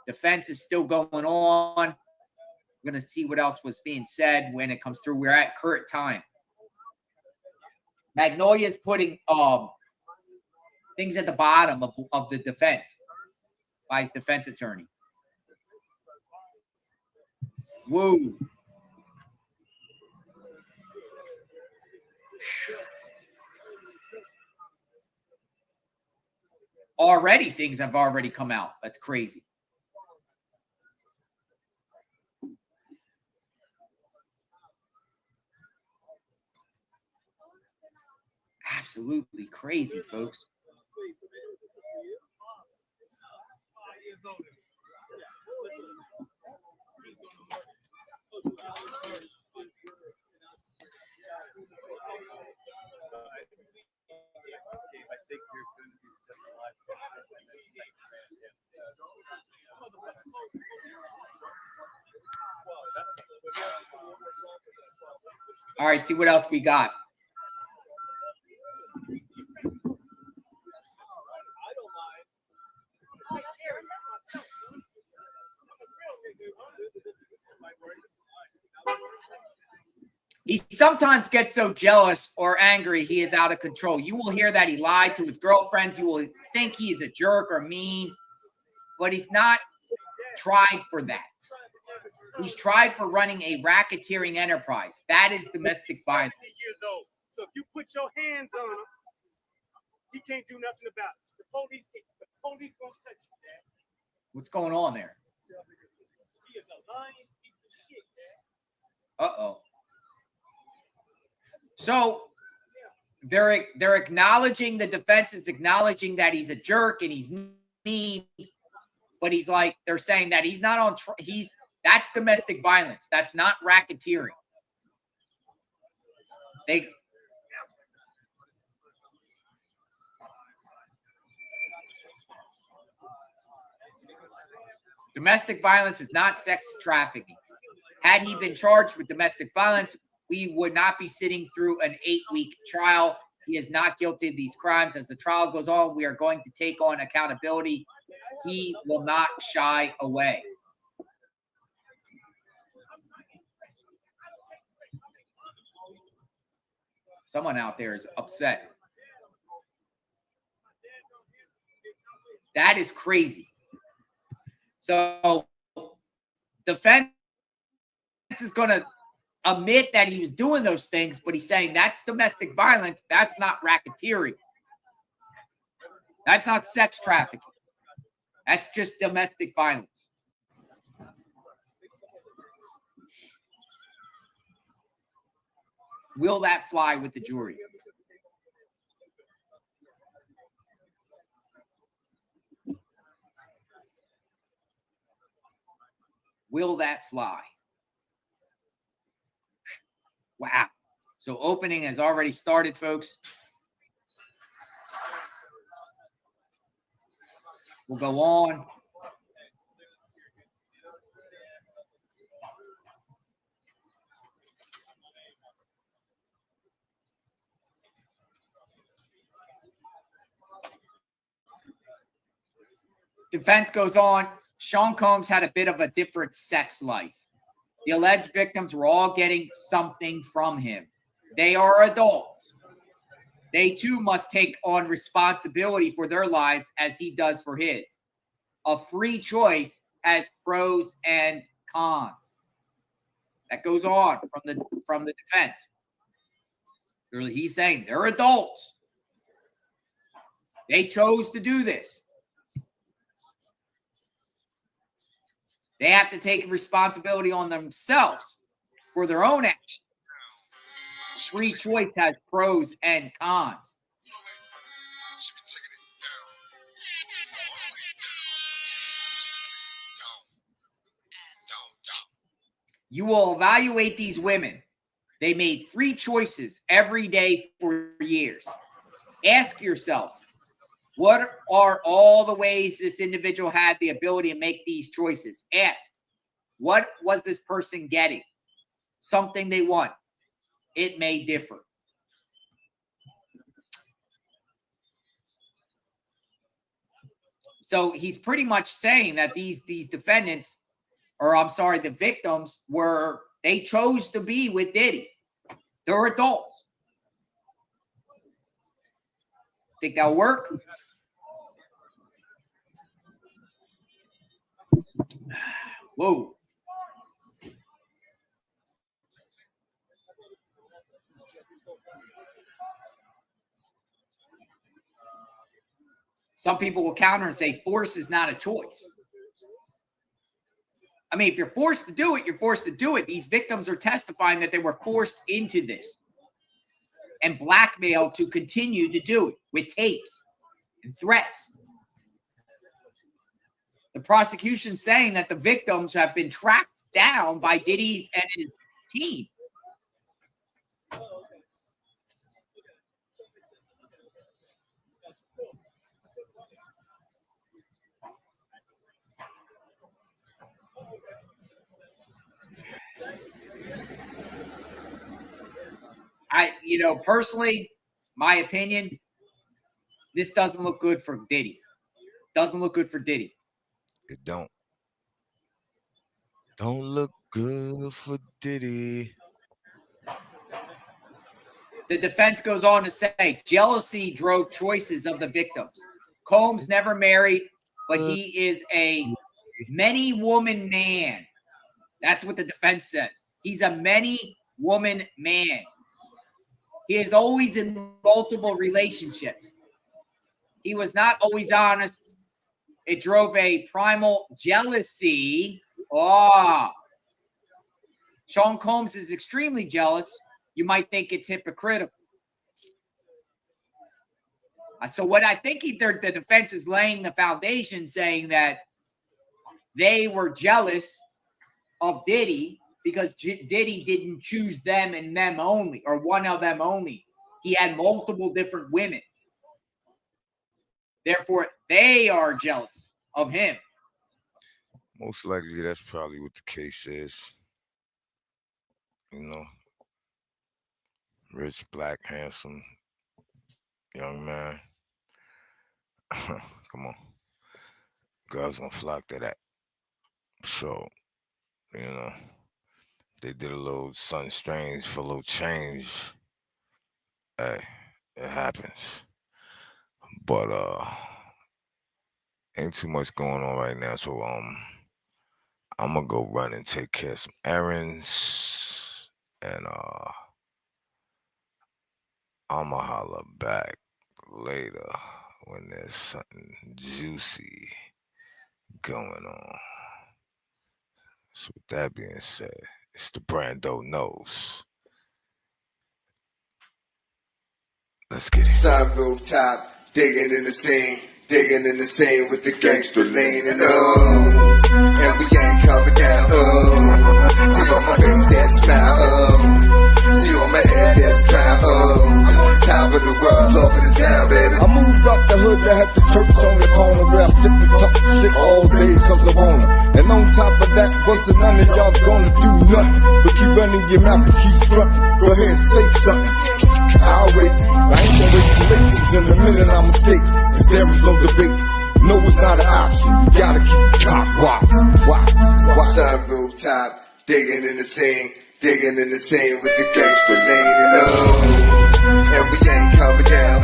Defense is still going on. We're going to see what else was being said when it comes through. We're at current time. Magnolia is putting things at the bottom of the defense by his defense attorney. Woo. Already things have already come out. That's crazy. absolutely crazy, folks. All right, see what else we got. He sometimes gets so jealous or angry he is out of control. You will hear that he lied to his girlfriends. You will think he is a jerk or mean, but he's not tried for that. He's tried for running a racketeering enterprise. That is domestic violence. So if you put your hands on him, he can't do nothing about it. The police won't touch you, Dad. What's going on there? He is a lying piece of shit, Dad. Uh-oh. So they're acknowledging, the defense is acknowledging that he's a jerk and he's mean, but he's like, they're saying that he's not on, that's domestic violence. That's not racketeering. Domestic violence is not sex trafficking. Had he been charged with domestic violence, we would not be sitting through an 8-week trial. He is not guilty of these crimes. As the trial goes on, we are going to take on accountability. He will not shy away. Someone out there is upset. That is crazy. So defense is going to admit that he was doing those things, but he's saying that's domestic violence. That's not racketeering. That's not sex trafficking. That's just domestic violence. Will that fly with the jury? Will that fly? Wow. So opening has already started, folks. We'll go on. Defense goes on. Sean Combs had a bit of a different sex life. The alleged victims were all getting something from him. They are adults. They too must take on responsibility for their lives as he does for his. A free choice has pros and cons. That goes on from the defense. He's saying they're adults. They chose to do this. They have to take responsibility on themselves for their own actions. Free choice has pros and cons. You will evaluate these women. They made free choices every day for years. Ask yourself, what are all the ways this individual had the ability to make these choices? Ask, what was this person getting? Something they want. It may differ. So he's pretty much saying that these defendants, or I'm sorry, the victims they chose to be with Diddy. They're adults. Think that'll work? Whoa. Some people will counter and say force is not a choice. I mean, if you're forced to do it, you're forced to do it. These victims are testifying that they were forced into this. and blackmailed to continue to do it with tapes and threats. The prosecution saying that the victims have been tracked down by Diddy and his team. Personally, my opinion, this doesn't look good for Diddy. Doesn't look good for Diddy. It don't look good for Diddy. The defense goes on to say jealousy drove choices of the victims. Combs never married, but he is a many-woman man. That's what the defense says. He's a many-woman man. He is always in multiple relationships. He was not always honest. It drove a primal jealousy. Sean Combs is extremely jealous. You might think it's hypocritical. So what I think the defense is laying the foundation, saying that they were jealous of Diddy because Diddy didn't choose them and them only, or one of them only. He had multiple different women. Therefore, they are jealous of him. Most likely, that's probably what the case is. Rich, black, handsome, young man. Come on. Girls gonna flock to that. So, they did a little something strange for a little change. Hey, it happens. But ain't too much going on right now. So I'm gonna go run and take care of some errands, and I'ma holler back later when there's something juicy going on. So with that being said, it's the Brando Knows. Let's get it. Sun rooftop, digging in the scene with the gangster lean and and we ain't coming down. See on my face that smile. See on my head that crown. I'm on top of the world, top of the town, baby. I moved up the hood that had the church on the corner where I sit and talk shit all day cause I wanna. And on top of that, wasn't none of y'all gonna do nothing but keep running your mouth and keep frontin'. Go ahead and say something. I'll wait. I ain't gonna wait too late, cause in a minute I'm escape. Cause there is no debate. No, it's not an option. You gotta keep the cop watch. Sun rooftop, digging in the scene with the gangster lean and we ain't coming down.